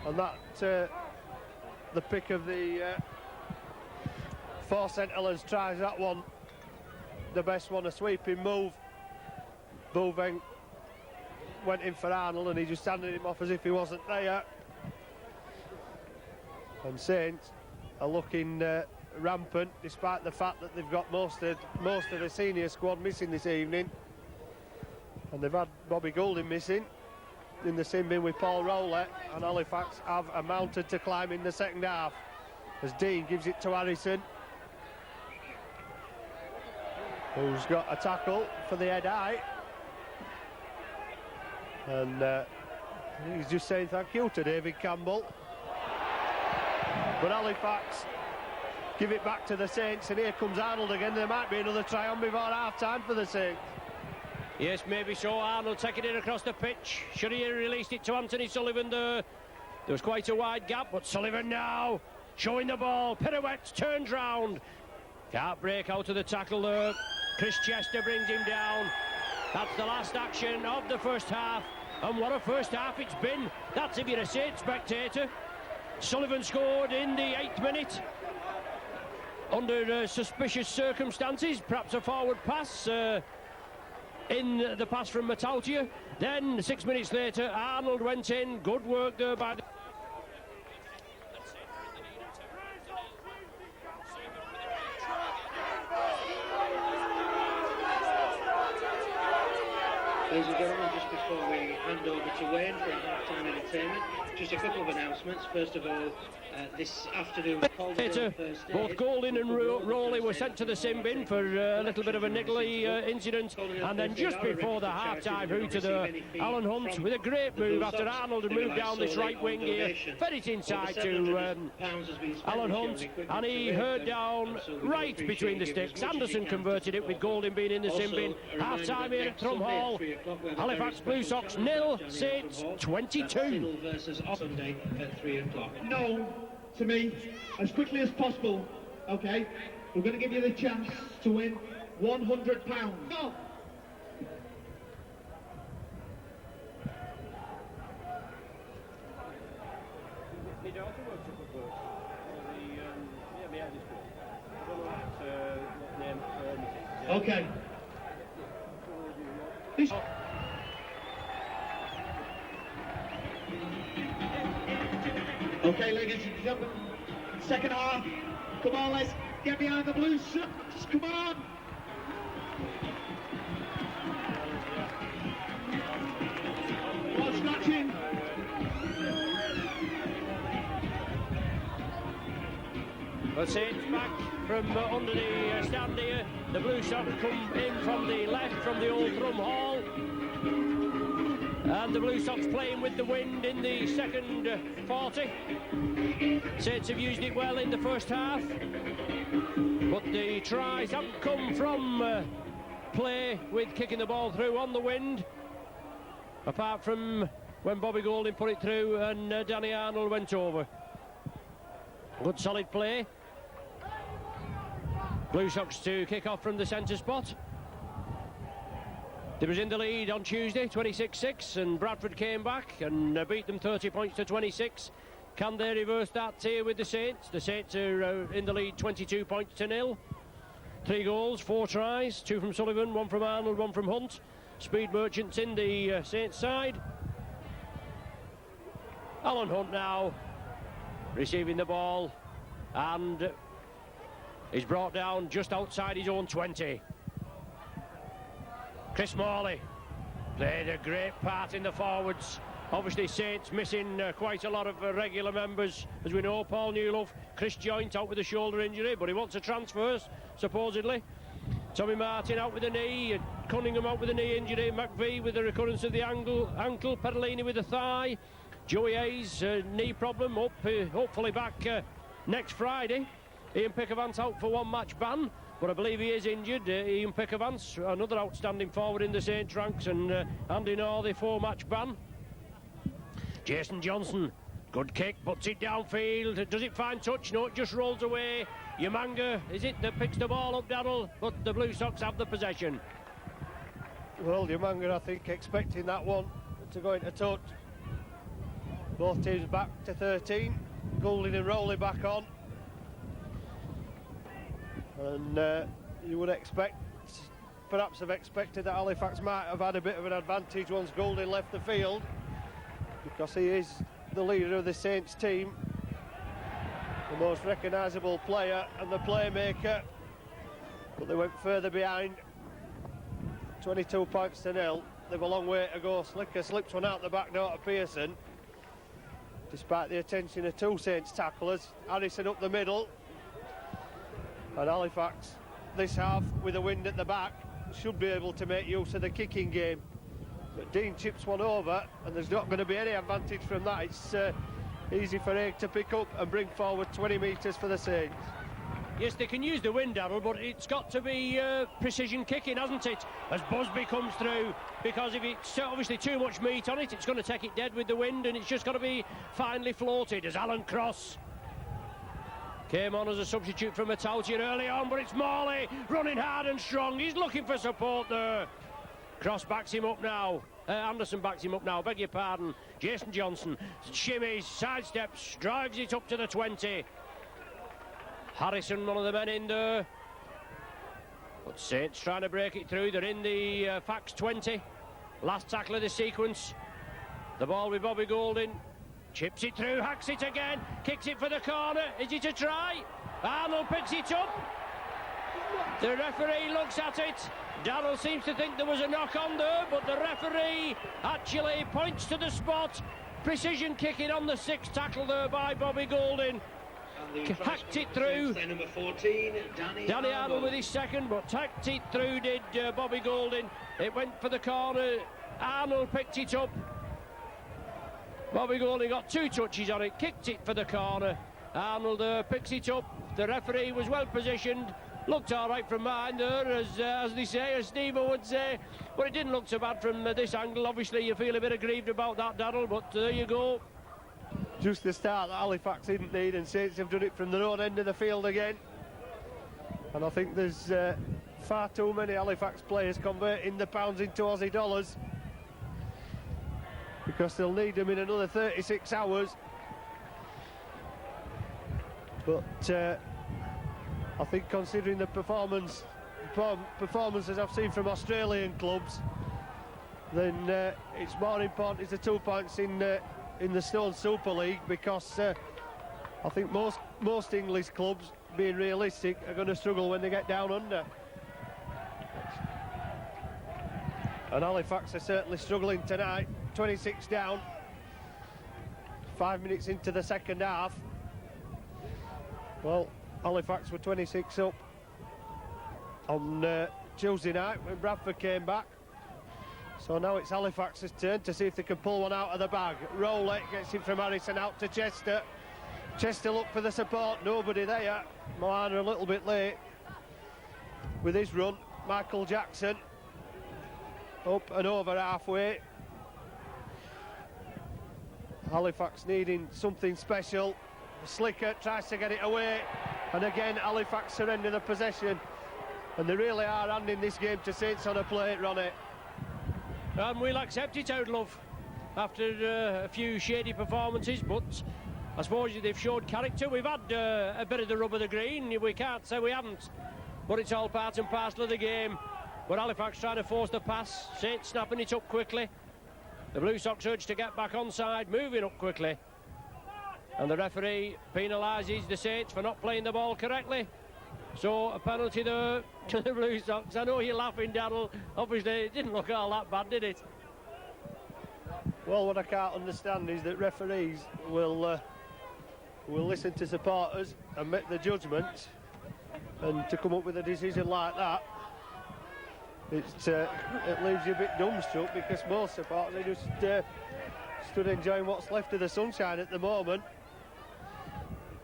And that, the pick of the 4 St Helens tries that one. The best one, a sweeping move. Bouveng went in for Arnold, and he just handed him off as if he wasn't there. And Saints are looking rampant, despite the fact that they've got most of the senior squad missing this evening, and they've had Bobby Goulding missing in the sin bin with Paul Rowlett, and Halifax have amounted to climb in the second half as Dean gives it to Harrison, who's got a tackle for the head high, and he's just saying thank you to David Campbell. But Halifax give it back to the Saints, and here comes Arnold again. There might be another try on before half-time for the Saints. Yes, maybe so. Arnold taking it across the pitch. Should he have released it to Anthony Sullivan there? There was quite a wide gap, but Sullivan now showing the ball. Pirouettes, turns round. Can't break out of the tackle there. Chris Chester brings him down. That's the last action of the first half. And what a first half it's been. That's if you're a Saints spectator. Sullivan scored in the 8th minute under suspicious circumstances, perhaps a forward pass in the pass from Matautia. Then 6 minutes later Arnold went in. Good work there by the Ladies and gentlemen, just before we hand over to Wayne for half-time entertainment, just a couple of announcements. First of all, this afternoon both Goulding and Rowley were sent to the sin bin for a little bit of a niggly incident, and then just before the half-time hooter there, Alan Hunt with a great move after Arnold had moved down this right wing here, fed it inside to Alan Hunt, and he heard down right between the sticks. Anderson converted it with Goulding being in the sin bin. Half-time here at Thrum Hall. Halifax Blue Sox 0, Saints 22. Versus Sunday at 3 o'clock. No, to me, as quickly as possible, okay? We're going to give you the chance to win £100. No! Okay. Okay, ladies and gentlemen, second half. Come on, let's get behind the Blue Sox. Come on. What's scratching? Well, Saints back from under the stand here. The Blue Sox come in from the left, from the old Thrum Hall. And the Blue Sox playing with the wind in the second 40. Saints have used it well in the first half, but the tries haven't come from play with kicking the ball through on the wind, apart from when Bobby Golding put it through and Danny Arnold went over. Good solid play. Blue Sox to kick off from the centre spot. They was in the lead on Tuesday, 26-6, and Bradford came back and beat them 30 points to 26. Can they reverse that here with the Saints? The Saints are in the lead 22 points to 0. 3 goals, 4 tries, 2 from Sullivan, 1 from Arnold, 1 from Hunt. Speed Merchants in the Saints side. Alan Hunt now receiving the ball and is brought down just outside his own 20. Chris Morley played a great part in the forwards. Obviously Saints missing quite a lot of regular members, as we know. Paul Newlove, Chris Joynt out with a shoulder injury, but he wants a transfer supposedly. Tommy Martin out with a knee, Cunningham out with a knee injury, McVie with the recurrence of the ankle, Pedalini with a thigh, Joey Hayes knee problem, hopefully back next Friday. Ian Pickavance out for 1 match ban, but I believe he is injured. Ian Pickavance, another outstanding forward in the Saints ranks, and Andy Northey 4 match ban. Jason Johnson, good kick, puts it downfield. Does it find touch? No, it just rolls away. Umanga, is it that picks the ball up, Darrell? But the Blue Sox have the possession. Well, Umanga, I think, expecting that one to go into touch. Both teams back to 13. Goulding and Rowley back on. And you would expect, perhaps have expected that Halifax might have had a bit of an advantage once Goulding left the field, because he is the leader of the Saints team, the most recognisable player and the playmaker, but they went further behind. 22 points to 0. They've a long way to go. Slicker slips one out the back door to Pearson, despite the attention of 2 Saints tacklers. Harrison up the middle, and Halifax this half with a wind at the back should be able to make use of the kicking game. But Dean chips one over, and there's not going to be any advantage from that. It's easy for Haig to pick up and bring forward 20 metres for the Saints. Yes, they can use the wind, Darrell, but it's got to be precision kicking, hasn't it? As Busby comes through, because if it's obviously too much meat on it, it's going to take it dead with the wind, and it's just got to be finely floated. As Alan Cross came on as a substitute from Matautian early on, but it's Morley running hard and strong. He's looking for support there. Cross backs him up now. Anderson backs him up now, beg your pardon. Jason Johnson shimmies, sidesteps, drives it up to the 20. Harrison, one of the men in there. But Saints trying to break it through. They're in the Fax 20. Last tackle of the sequence. The ball with Bobby Golding. Chips it through, hacks it again, kicks it for the corner. Is it a try? Arnold picks it up. The referee looks at it. Darrell seems to think there was a knock on there, but the referee actually points to the spot. Precision kicking on the 6th tackle there by Bobby Golding. Hacked it through. Number 14, Danny Arnold with his 2nd, but hacked it through did Bobby Golding. It went for the corner. Arnold picked it up. Bobby Golding got 2 touches on it, kicked it for the corner. Arnold picks it up. The referee was well positioned. Looked all right from behind there, as they say, as Steve would say. But it didn't look so bad from this angle. Obviously, you feel a bit aggrieved about that, Darrell, but there you go. Just the start that Halifax didn't need, and Saints have done it from their own end of the field again. And I think there's far too many Halifax players converting the pounds into Aussie dollars, because they'll need them in another 36 hours. But I think, considering the performances I've seen from Australian clubs, then it's more important is the 2 points in the Stone Super League, because I think most English clubs, being realistic, are going to struggle when they get down under. And Halifax are certainly struggling tonight. 26 down, 5 minutes into the 2nd half. Well, Halifax were 26 up on Tuesday night when Bradford came back. So now it's Halifax's turn to see if they can pull one out of the bag. Rowley gets it from Harrison out to Chester. Chester look for the support, nobody there. Moana a little bit late with his run. Michael Jackson up and over halfway. Halifax needing something special. Slicker tries to get it away, and again Halifax surrender the possession, and they really are handing this game to Saints on a plate, Ronnie. And we'll accept it, out love, after a few shady performances, but I suppose they've showed character. We've had a bit of the rub of the green, we can't say we haven't, but it's all part and parcel of the game. But Halifax trying to force the pass, Saints snapping it up quickly. The Blue Sox urge to get back onside, moving up quickly. And the referee penalises the Saints for not playing the ball correctly. So a penalty there to the Blue Sox. I know you're laughing, Darryl. Obviously it didn't look all that bad, did it? Well, what I can't understand is that referees will listen to supporters and make the judgment, and to come up with a decision like that, it leaves you a bit dumbstruck, because most supporters are just stood enjoying what's left of the sunshine at the moment.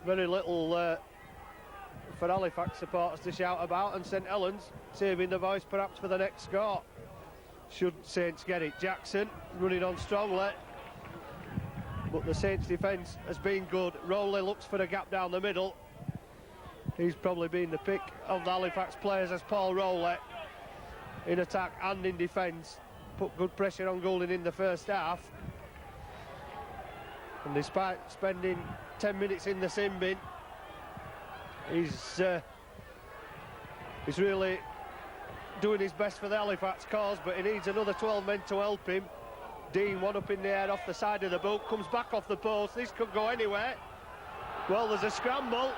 Very little for Halifax supporters to shout about, and St Helens saving the voice perhaps for the next score. Should Saints get it. Jackson running on strongly, but the Saints defence has been good. Rowley looks for a gap down the middle. He's probably been the pick of the Halifax players, as Paul Rowley, in attack and in defence, put good pressure on Goulding in the first half. And despite spending 10 minutes in the sin bin, he's really doing his best for the Halifax cause, but he needs another 12 men to help him. Dean, one up in the air off the side of the boot, comes back off the post. This could go anywhere. Well, there's a scramble.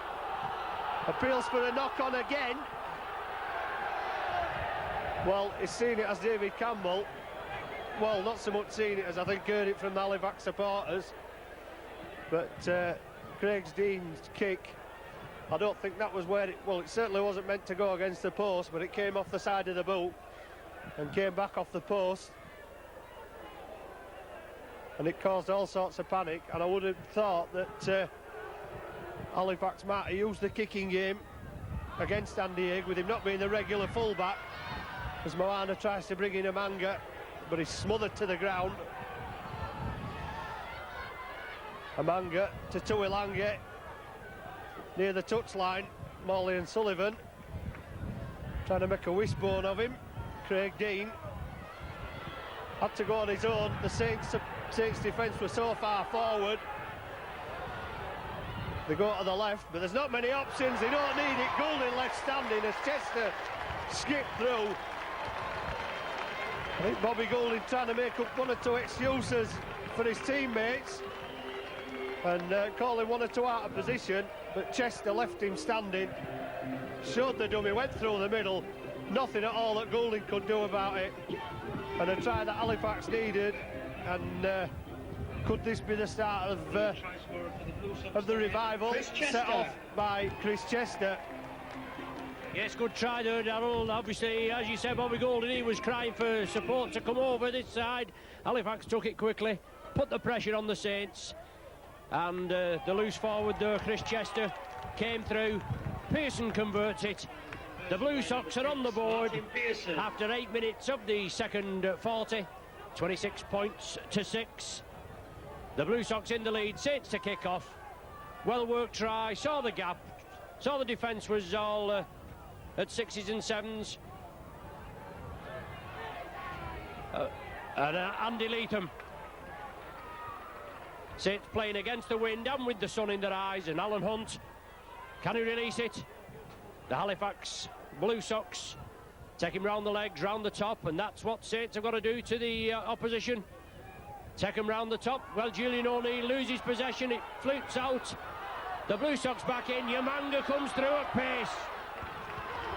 Appeals for a knock on again. Well, he's seen it as David Campbell. Well, not so much seen it as I think heard it from the Halifax supporters. But Craig Dean's kick, I don't think that was where it... Well, it certainly wasn't meant to go against the post, but it came off the side of the boot and came back off the post. And it caused all sorts of panic, and I would have thought that Halifax might have used the kicking game against Andy Higg, with him not being the regular fullback, as Moana tries to bring in Amanga, but he's smothered to the ground. Amanga to Tuilangi near the touchline. Morley and Sullivan trying to make a wishbone of him. Craig Dean had to go on his own. The Saints defence was so far forward. They go to the left, but there's not many options. They don't need it. Goulding left standing as Chester skipped through. I think Bobby Goulding trying to make up one or two excuses for his teammates and calling one or two out of position, but Chester left him standing, showed the dummy, went through the middle. Nothing at all that Goulding could do about it, and a try that Halifax needed. And could this be the start of the revival set off by Chris Chester? Yes, good try there, Darryl. Obviously, as you said, Bobby Goulding, he was crying for support to come over this side. Halifax took it quickly, put the pressure on the Saints, and the loose forward there, Chris Chester, came through. Pearson converts it. The Blue Sox are on the board after 8 minutes of the second 40. 26 points to 6. The Blue Sox in the lead. Saints to kick off. Well worked try, saw the gap, saw the defence was all at 6s and 7s. And Andy Leatham. Saints playing against the wind and with the sun in their eyes, and Alan Hunt, can he release it? The Halifax Blue Sox take him round the legs, round the top, and that's what Saints have got to do to the opposition. Take him round the top. Well, Julian O'Neill loses possession, it flutes out. The Blue Sox back in, Yamanga comes through at pace.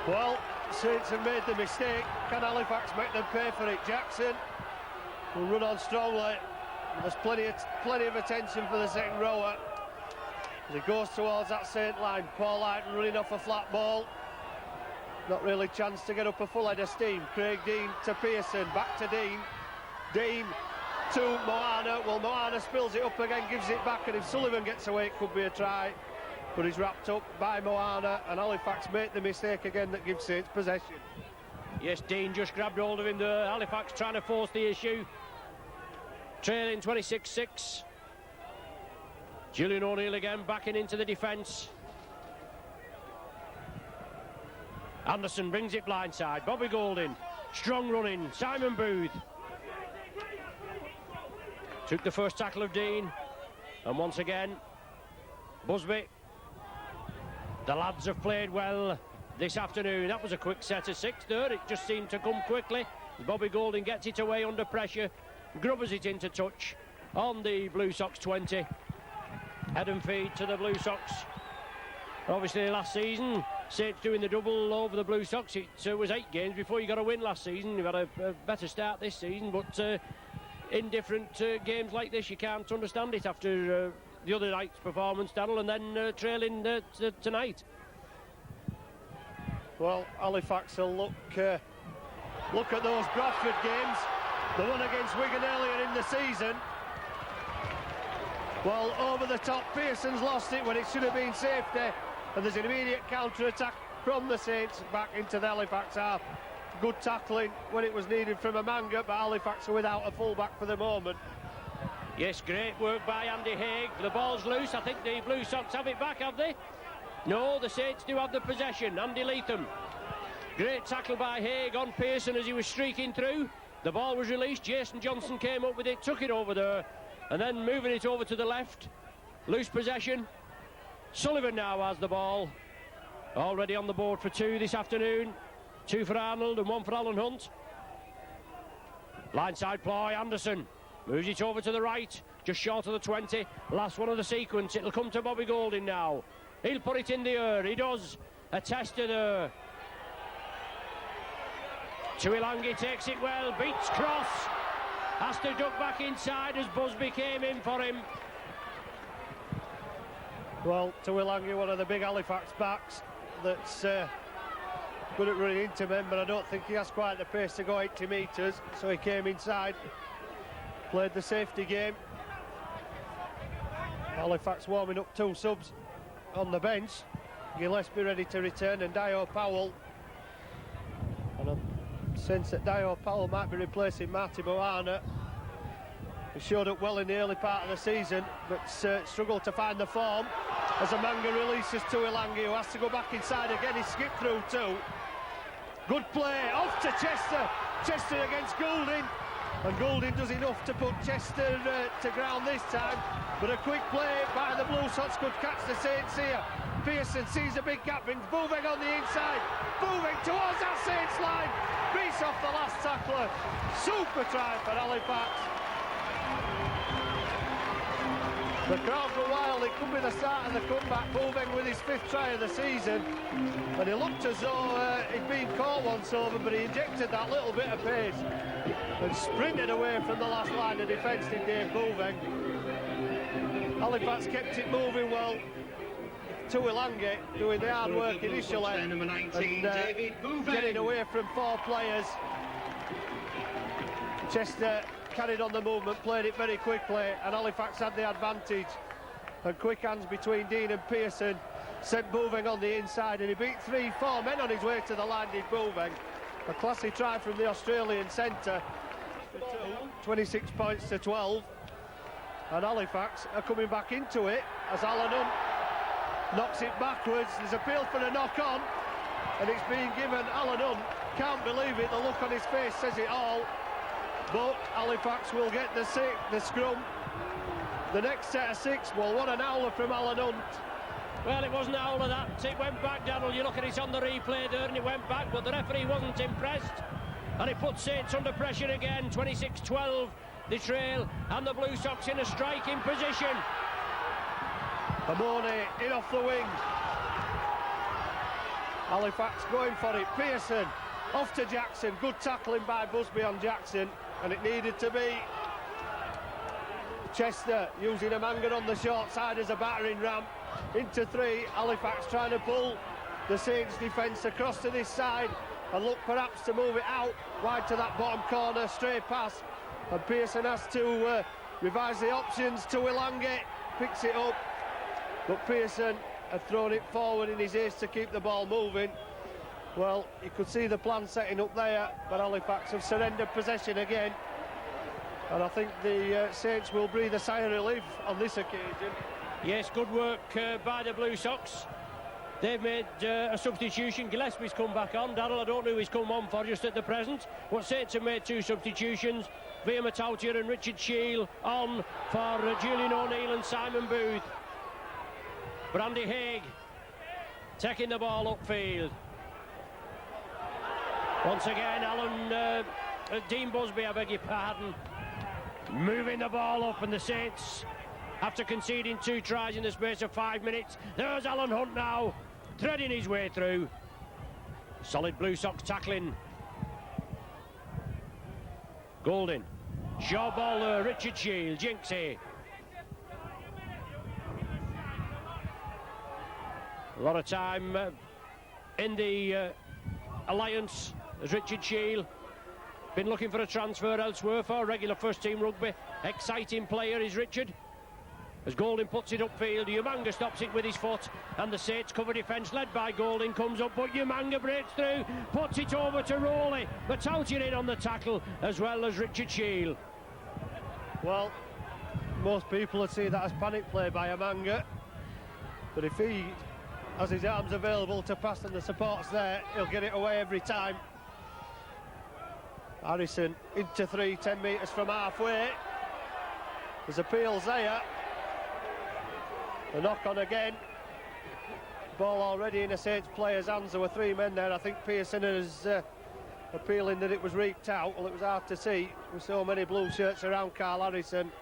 Well, Saints have made the mistake. Can Halifax make them pay for it? Jackson will run on strongly. There's plenty of attention for the second rower as he goes towards that Saint line. Paul Lighton running off a flat ball. Not really chance to get up a full head of steam. Craig Dean to Pearson, back to Dean. Dean to Moana. Well, Moana spills it up again, gives it back, and if Sullivan gets away, it could be a try. But he's wrapped up by Moana, and Halifax made the mistake again that gives Saints possession. Yes, Dean just grabbed hold of him there. Halifax trying to force the issue. Trailing 26-6. Julian O'Neill again backing into the defence. Anderson brings it blindside. Bobby Golding, strong running. Simon Booth took the first tackle of Dean, and once again Busby. The lads have played well this afternoon. That was a quick set of 6 there. It just seemed to come quickly. Bobby Golding gets it away under pressure, grubbers it into touch on the Blue Sox 20. Head and feed to the Blue Sox. Obviously last season Saints doing the double over the Blue Sox. It was 8 games before you got a win last season. You've had a better start this season, but in different games like this you can't understand it after the other night's performance, Daniel, and then trailing tonight. Well, Halifax will look at those Bradford games, the one against Wigan earlier in the season. Well, over the top, Pearson's lost it when it should have been safety, and there's an immediate counter-attack from the Saints back into the Halifax half. Good tackling when it was needed from Amanga, but Halifax are without a full-back for the moment. Yes, great work by Andy Haig. The ball's loose. I think the Blue Sox have it back, have they? No, the Saints do have the possession. Andy Leatham. Great tackle by Haig on Pearson as he was streaking through. The ball was released. Jason Johnson came up with it, took it over there, and then moving it over to the left. Loose possession. Sullivan now has the ball. Already on the board for 2 this afternoon. 2 for Arnold and 1 for Alan Hunt. Lineside ploy, Anderson. Moves it over to the right, just short of the 20. Last one of the sequence. It'll come to Bobby Golding now. He'll put it in the air. He does. A tester there. Tuilangi takes it well. Beats cross. Has to duck back inside as Busby came in for him. Well, Tuilangi, one of the big Halifax backs that's good at running into men, but I don't think he has quite the pace to go 80 metres, so he came inside, played the safety game. Halifax warming up 2 subs on the bench. Gillespie ready to return, and Dio Powell. And I sense that Dio Powell might be replacing Marty Moana. He showed up well in the early part of the season, but struggled to find the form as Amanga releases Tuilangi, who has to go back inside again. He skipped through 2. Good play, off to Chester. Chester against Goulding, and Goulding does enough to put Chester to ground this time. But a quick play by the Blue Sox could catch the Saints here. Pearson sees a big gap, brings Buveng on the inside. Buveng towards that Saints line, beats off the last tackler. Super try for Halifax. The crowd were wild. It could be the start of the comeback. Buveng with his 5th try of the season, and he looked as though he'd been caught once over, but he injected that little bit of pace and sprinted away from the last line of defence, did Dave Buveng. Halifax kept it moving well. Tuilangi doing the hard work initially and getting away from 4 players. Chester carried on the movement, played it very quickly, and Halifax had the advantage. And quick hands between Dean and Pearson sent Buveng on the inside, and he beat 3-4 men on his way to the line, did Buveng. A classy try from the Australian centre. 26 points to 12, and Halifax are coming back into it as Alan Hunt knocks it backwards. There's appeal for a knock-on, and it's being given. Alan Hunt can't believe it. The look on his face says it all. But Halifax will get the scrum. The next set of 6. Well, what an howler from Alan Hunt. Well, it wasn't a howler that. It went back, Daniel. You look at it on the replay there, and it went back, but the referee wasn't impressed, and it put Saints under pressure again. 26-12 the trail, and the Blue Sox in a striking position. Amone in off the wing. Halifax going for it. Pearson off to Jackson. Good tackling by Busby on Jackson, and it needed to be. Chester using Amanga on the short side as a battering ram into 3. Halifax trying to pull the Saints defence across to this side and look perhaps to move it out wide to that bottom corner. Stray pass, and Pearson has to revise the options. Tuilangi picks it up, but Pearson had thrown it forward in his haste to keep the ball moving. Well, you could see the plan setting up there, but Halifax have surrendered possession again, and I think the Saints will breathe a sigh of relief on this occasion. Yes, good work by the Blue Sox. They've made a substitution. Gillespie's come back on. Darrell, I don't know who he's come on for just at the present. But Saints have made 2 substitutions. Via Matautia and Richard Shield on for Julian O'Neill and Simon Booth. Brandy Haig taking the ball upfield. Once again, Dean Busby, I beg your pardon, moving the ball up, and the Saints, after conceding 2 tries in the space of 5 minutes, there's Alan Hunt now, threading his way through. Solid Blue Sox tackling. Golding. Short ball there, Richard Shield, Jinxie. A lot of time in the alliance as Richard Shield been looking for a transfer elsewhere for regular first team rugby. Exciting player is Richard. As Golding puts it upfield, Umanga stops it with his foot, and the Saints cover defence led by Golding comes up, but Umanga breaks through, puts it over to Rowley. Matautia in on the tackle, as well as Richard Shield. Well, most people would see that as panic play by Umanga, but if he has his arms available to pass and the support's there, he'll get it away every time. Harrison into 3, 10 metres from halfway. There's appeals there. The knock on again. Ball already in a Saints player's hands. There were 3 men there. I think Pearson is appealing that it was reaped out. Well, it was hard to see with so many blue shirts around Carl Harrison.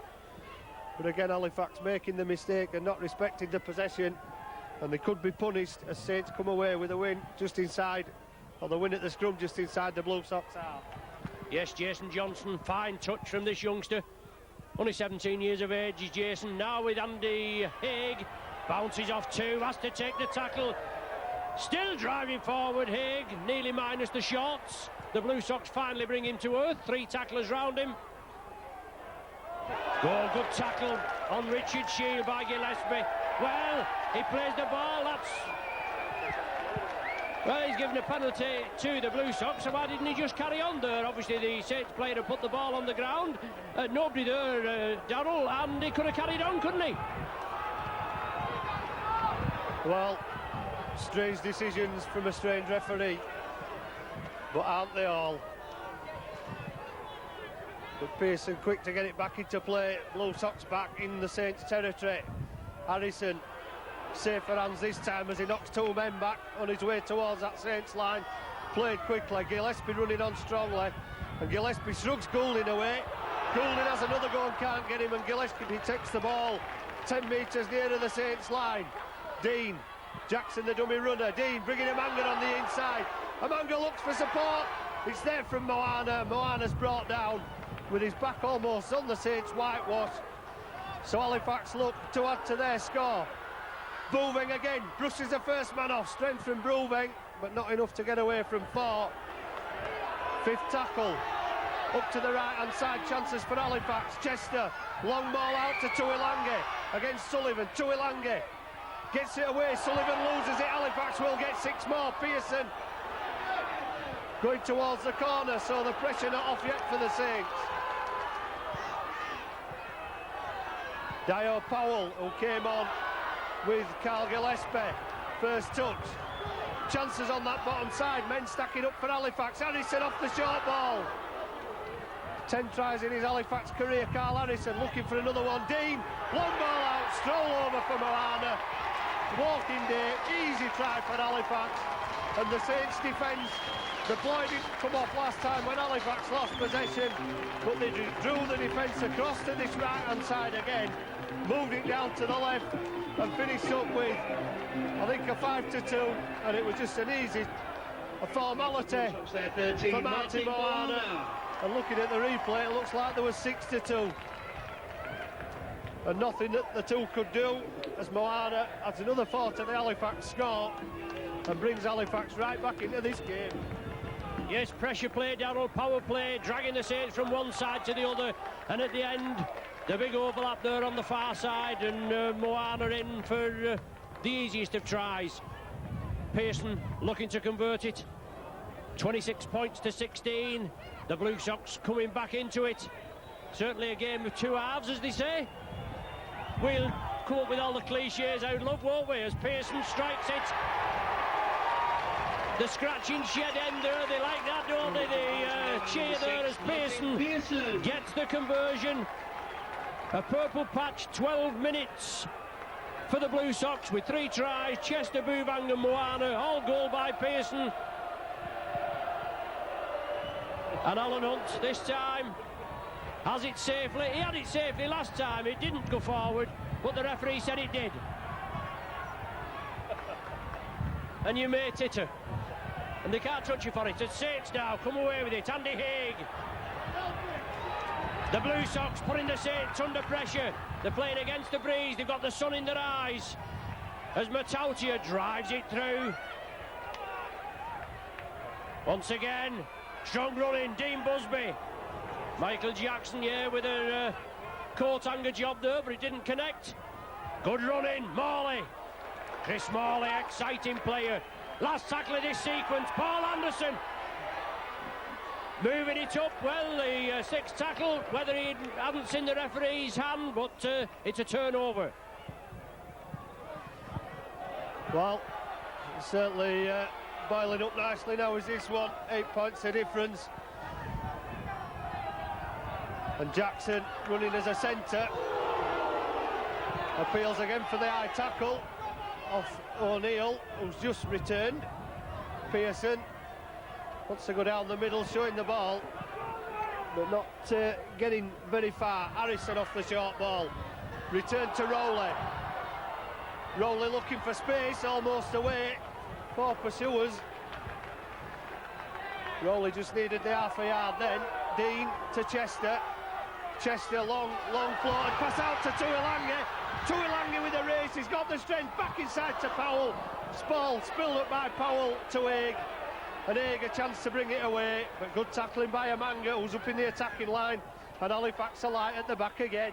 But again, Halifax making the mistake and not respecting the possession. And they could be punished as Saints come away with a win just inside, or the win at the scrum just inside the Blue Sox half. Yes, Jason Johnson, fine touch from this youngster. Only 17 years of age is Jason. Now with Andy Haig. Bounces off 2, has to take the tackle. Still driving forward, Haig, nearly minus the shots. The Blue Sox finally bring him to earth. 3 tacklers round him. Oh, good tackle on Richard Shield by Gillespie. Well, he plays the ball, well, he's given a penalty to the Blue Sox, so why didn't he just carry on there? Obviously the Saints player had put the ball on the ground. Nobody there, Darrell, and he could have carried on, couldn't he? Well, strange decisions from a strange referee, but aren't they all? But Pearson quick to get it back into play. Blue Sox back in the Saints territory. Harrison safer hands this time as he knocks 2 men back on his way towards that Saints line. Played quickly, Gillespie running on strongly, and Gillespie shrugs Goulding away. Goulding has another go and can't get him, and Gillespie takes the ball 10 metres nearer the Saints line. Dean, Jackson the dummy runner, Dean bringing Umanga on the inside. Umanga looks for support, it's there from Moana. Moana's brought down with his back almost on the Saints whitewash. So Halifax look to add to their score. Booving again, brushes the first man off, strength from Booving, but not enough to get away from 4. 5th tackle, up to the right-hand side, chances for Halifax. Chester, long ball out to Tuilangi, against Sullivan. Tuilangi gets it away, Sullivan loses it, Halifax will get 6 more. Pearson going towards the corner, so the pressure not off yet for the Saints. Dio Powell, who came on with Carl Gillespie, first touch. Chances on that bottom side, men stacking up for Halifax. Harrison off the short ball. 10 tries in his Halifax career, Carl Harrison looking for another one. Dean, long ball out, stroll over for Moana. Walking day, easy try for Halifax. And the Saints defence, the boy didn't come off last time when Halifax lost possession, but they drew the defence across to this right-hand side again, moved it down to the left, and finished up with, I think, a 5-2, and it was just an easy formality for Martin Moana. And looking at the replay, it looks like there was 6-2. And nothing that the two could do, as Moana adds another 4 to the Halifax score, and brings Halifax right back into this game. Yes, pressure play, Darrell, power play, dragging the Saints from one side to the other, and at the end, the big overlap there on the far side, and Moana in for the easiest of tries. Pearson looking to convert it. 26 points to 16. The Blue Sox coming back into it. Certainly a game of 2 halves, as they say. We'll come up with all the cliches out love, won't we? As Pearson strikes it. The scratching shed end there, they like that, don't they? The cheer there as Pearson gets the conversion. A purple patch, 12 minutes for the Blue Sox with 3 tries. Chester, Buvang and Moana, all goal by Pearson. And Alan Hunt this time has it safely. He had it safely last time. It didn't go forward, but the referee said it did. And you may titter. And they can't touch you for it. It's Saints now, come away with it. Andy Haig. The Blue Sox putting the Saints under pressure. They're playing against the breeze. They've got the sun in their eyes. As Matautia drives it through. Once again, strong running, Dean Busby. Michael Jackson, yeah, with a coat hanger job there, but it didn't connect. Good running, Morley. Chris Morley, exciting player. Last tackle of this sequence, Paul Anderson. Moving it up, well, the sixth tackle, whether he hadn't seen the referee's hand, but it's a turnover. Well, certainly boiling up nicely now is this one, 8 points of difference. And Jackson running as a centre. Appeals again for the high tackle off O'Neill, who's just returned. Pearson wants to go down the middle, showing the ball, but not getting very far. Harrison off the short ball. Return to Rowley. Rowley looking for space, almost away for pursuers. Rowley just needed the half a yard then. Dean to Chester. Chester, long floated pass out to Tuilagi. Tuilagi with a race, he's got the strength, back inside to Powell. Ball spilled up by Powell to Haig. And Haig a chance to bring it away, but good tackling by Amanga, who's up in the attacking line. And Halifax alight at the back again.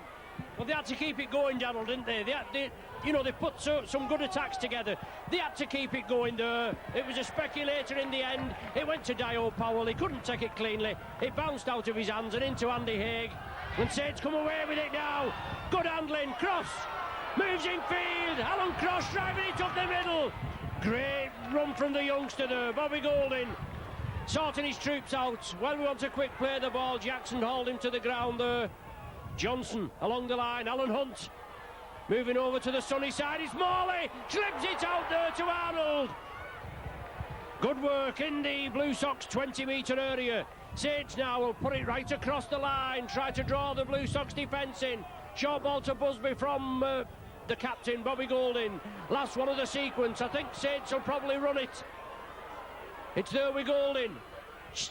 Well, they had to keep it going, Donald, didn't they? They put some good attacks together. They had to keep it going there. It was a speculator in the end. It went to Dio Powell. He couldn't take it cleanly. It bounced out of his hands and into Andy Haig. And Saints come away with it now. Good handling. Cross moves in field. Alan Cross driving it up the middle. Great run from the youngster there, Bobby Golding. Sorting his troops out. Well, we want to quick play the ball. Jackson hauled him to the ground there. Johnson along the line. Alan Hunt moving over to the sunny side. It's Morley. Slips it out there to Arnold. Good work in the Blue Sox 20-metre area. Saints now will put it right across the line. Try to draw the Blue Sox defence in. Short ball to Busby from the captain, Bobby Golding. Last one of the sequence. I think Saints will probably run it. It's there with Golding.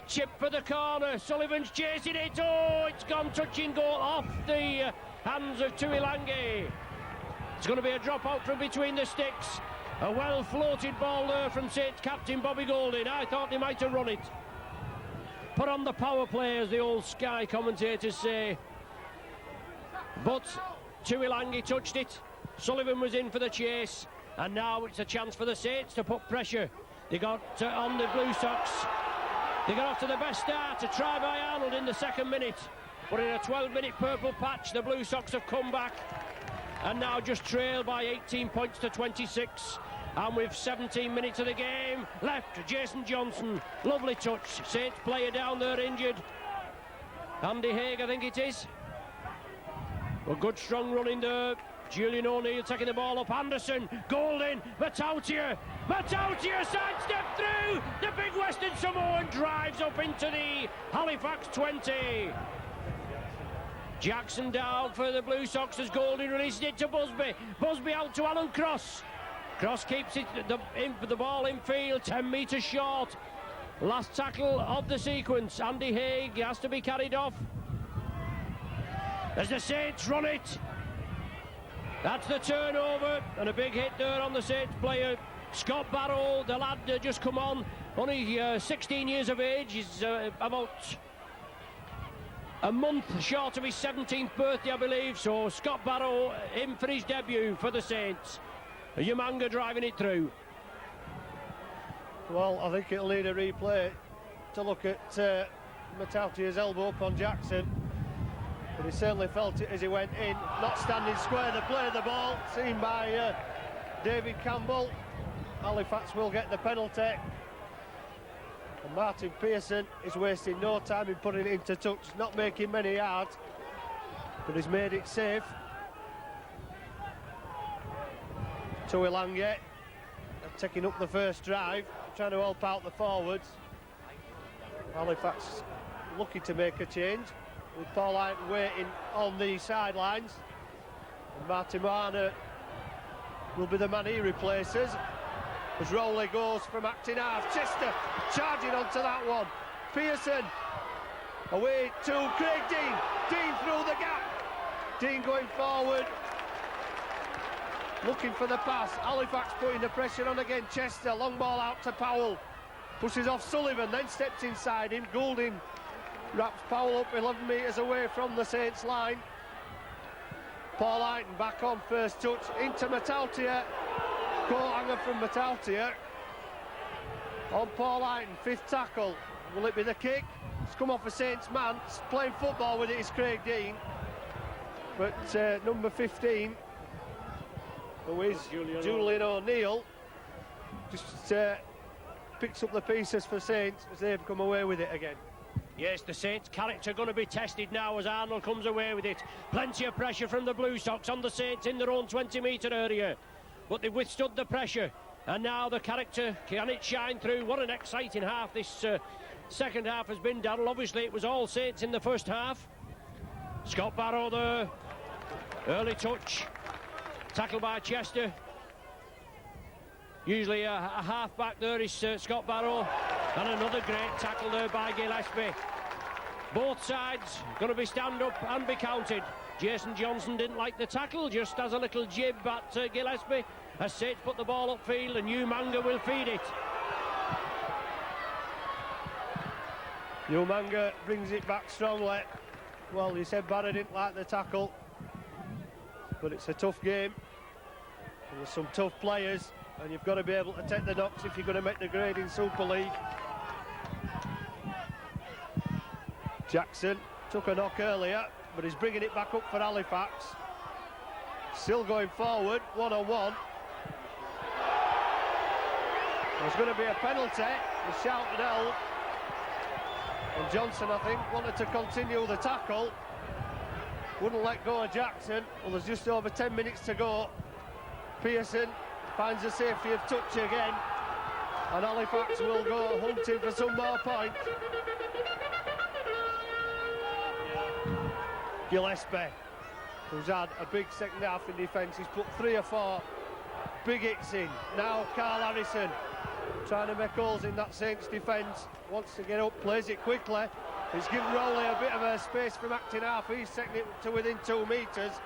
Chip for the corner. Sullivan's chasing it. Oh, it's gone touching goal off the hands of Tuilagi. It's going to be a drop out from between the sticks. A well floated ball there from Saints captain Bobby Golding. I thought they might have run it. Put on the power play, as the old Sky commentators say. But Tuilagi touched it. Sullivan was in for the chase. And now it's a chance for the Saints to put pressure. They got on the Blue Sox. They got off to the best start, a try by Arnold in the second minute. But in a 12-minute purple patch, the Blue Sox have come back. And now just trail by 18 points to 26. And with 17 minutes of the game left, Jason Johnson, lovely touch. Saints player down there injured. Andy Haig, I think it is. A good strong running there. Julian O'Neill taking the ball up. Anderson, Golding, Matautia sidestep through. The big Western Samoan drives up into the Halifax 20. Jackson down for the Blue Sox as Golding releases it to Busby. Busby out to Alan Cross. Cross keeps it the ball in field, 10 metres short. Last tackle of the sequence. Andy Haig has to be carried off. As the Saints run it. That's the turnover, and a big hit there on the Saints player. Scott Barrow, the lad just come on, only 16 years of age. He's about a month short of his 17th birthday, I believe. So Scott Barrow in for his debut for the Saints. Yamanga driving it through. Well, I think it'll need a replay to look at Matautia's elbow up on Jackson. but he certainly felt it as he went in. Not standing square, the play of the ball, seen by David Campbell. Halifax will get the penalty. And Martin Pearson is wasting no time in putting it into touch, not making many yards, but he's made it safe. Tuilagi taking up the first drive, trying to help out the forwards. Halifax looking to make a change, with Paul Hyton waiting on the sidelines. And Martin Marner will be the man he replaces. As Rowley goes from acting half, Chester charging onto that one. Pearson away to Craig Dean. Dean through the gap. Dean going forward, looking for the pass. Halifax putting the pressure on again. Chester, long ball out to Powell. Pushes off Sullivan, then steps inside him. Goulding wraps Powell up 11 metres away from the Saints line. Paul Hyton back on first touch into Matautia. Coat hanger from Matautia on Paul Hyton, fifth tackle. Will it be the kick? It's come off a Saints man. Playing football with it is Craig Dean, but number 15, who is Julian O'Neill, just picks up the pieces for Saints as they've come away with it again. Yes, the Saints' character going to be tested now as Arnold comes away with it. Plenty of pressure from the Blue Sox on the Saints in their own 20-metre area, but they've withstood the pressure, and now the character, can it shine through? What an exciting half this second half has been, Darrell. Obviously it was all Saints in the first half. Scott Barrow there, early touch, tackled by Chester. Usually a half-back there is Scott Barrow, and another great tackle there by Gillespie. Both sides going to be stand up and be counted. Jason Johnson didn't like the tackle, just as a little jib at Gillespie, as Saints put the ball upfield, and Umanga will feed it. Umanga brings it back strongly. Well, you said Barry didn't like the tackle, but it's a tough game. There's some tough players, and you've got to be able to take the knocks if you're going to make the grade in Super League. Jackson took a knock earlier, but he's bringing it back up for Halifax. Still going forward, one-on-one. There's going to be a penalty. The shouted out. And Johnson, I think, wanted to continue the tackle. Wouldn't let go of Jackson. Well, there's just over 10 minutes to go. Pearson finds the safety of touch again, and Halifax will go hunting for some more points. Gillespie, who's had a big second half in defence, he's put 3 or 4 big hits in. Now Carl Harrison trying to make holes in that Saints defence, wants to get up, plays it quickly. He's given Rowley a bit of a space from acting half. He's taken it to within 2 metres.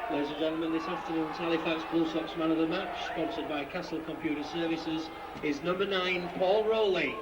Ladies and gentlemen, this afternoon's Halifax Blue Sox Man of the Match, sponsored by Castle Computer Services, is number 9, Paul Rowley.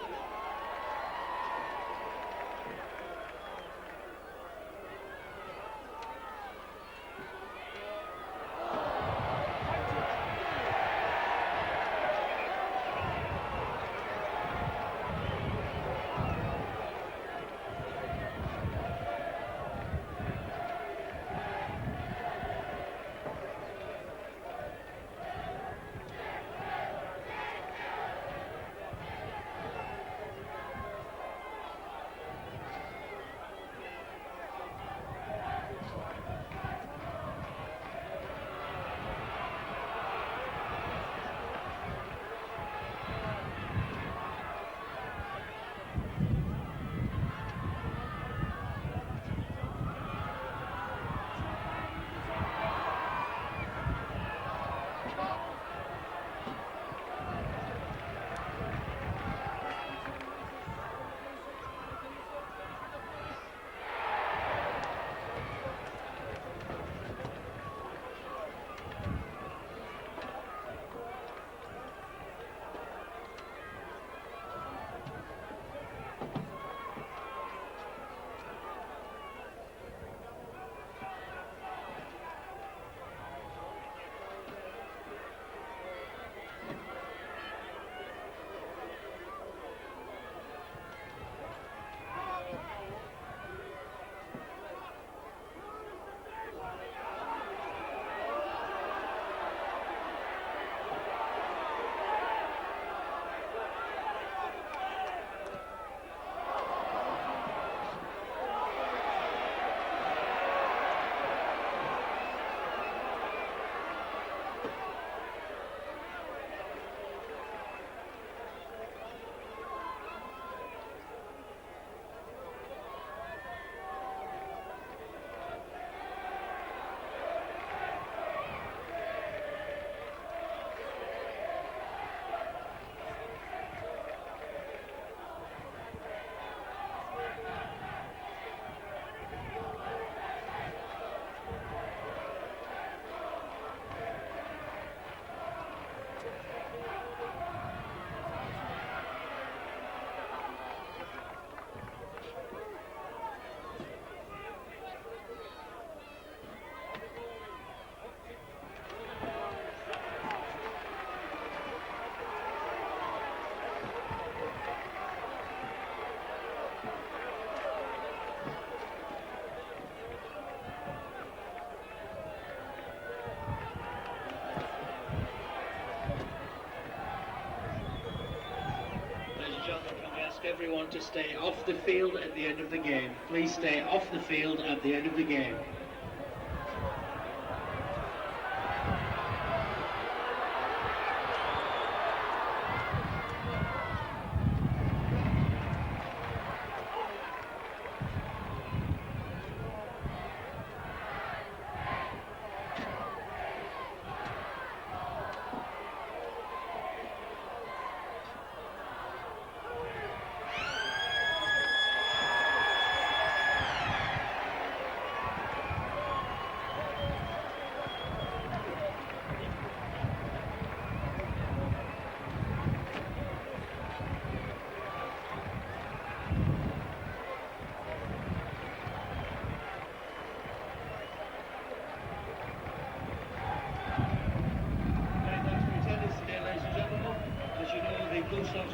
Everyone to stay off the field at the end of the game. Please stay off the field at the end of the game.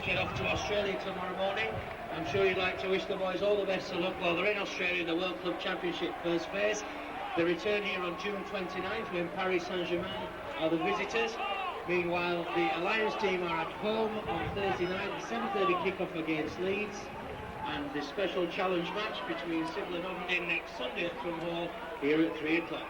Get off to Australia tomorrow morning. I'm sure you'd like to wish the boys all the best of luck while they're in Australia in the World Club Championship first phase. They return here on June 29th when Paris Saint-Germain are the visitors. Meanwhile, the Alliance team are at home on Thursday night, the 7:30 kick-off against Leeds, and the special challenge match between Sybil and Aberdeen next Sunday at Trum Hall here at 3 o'clock.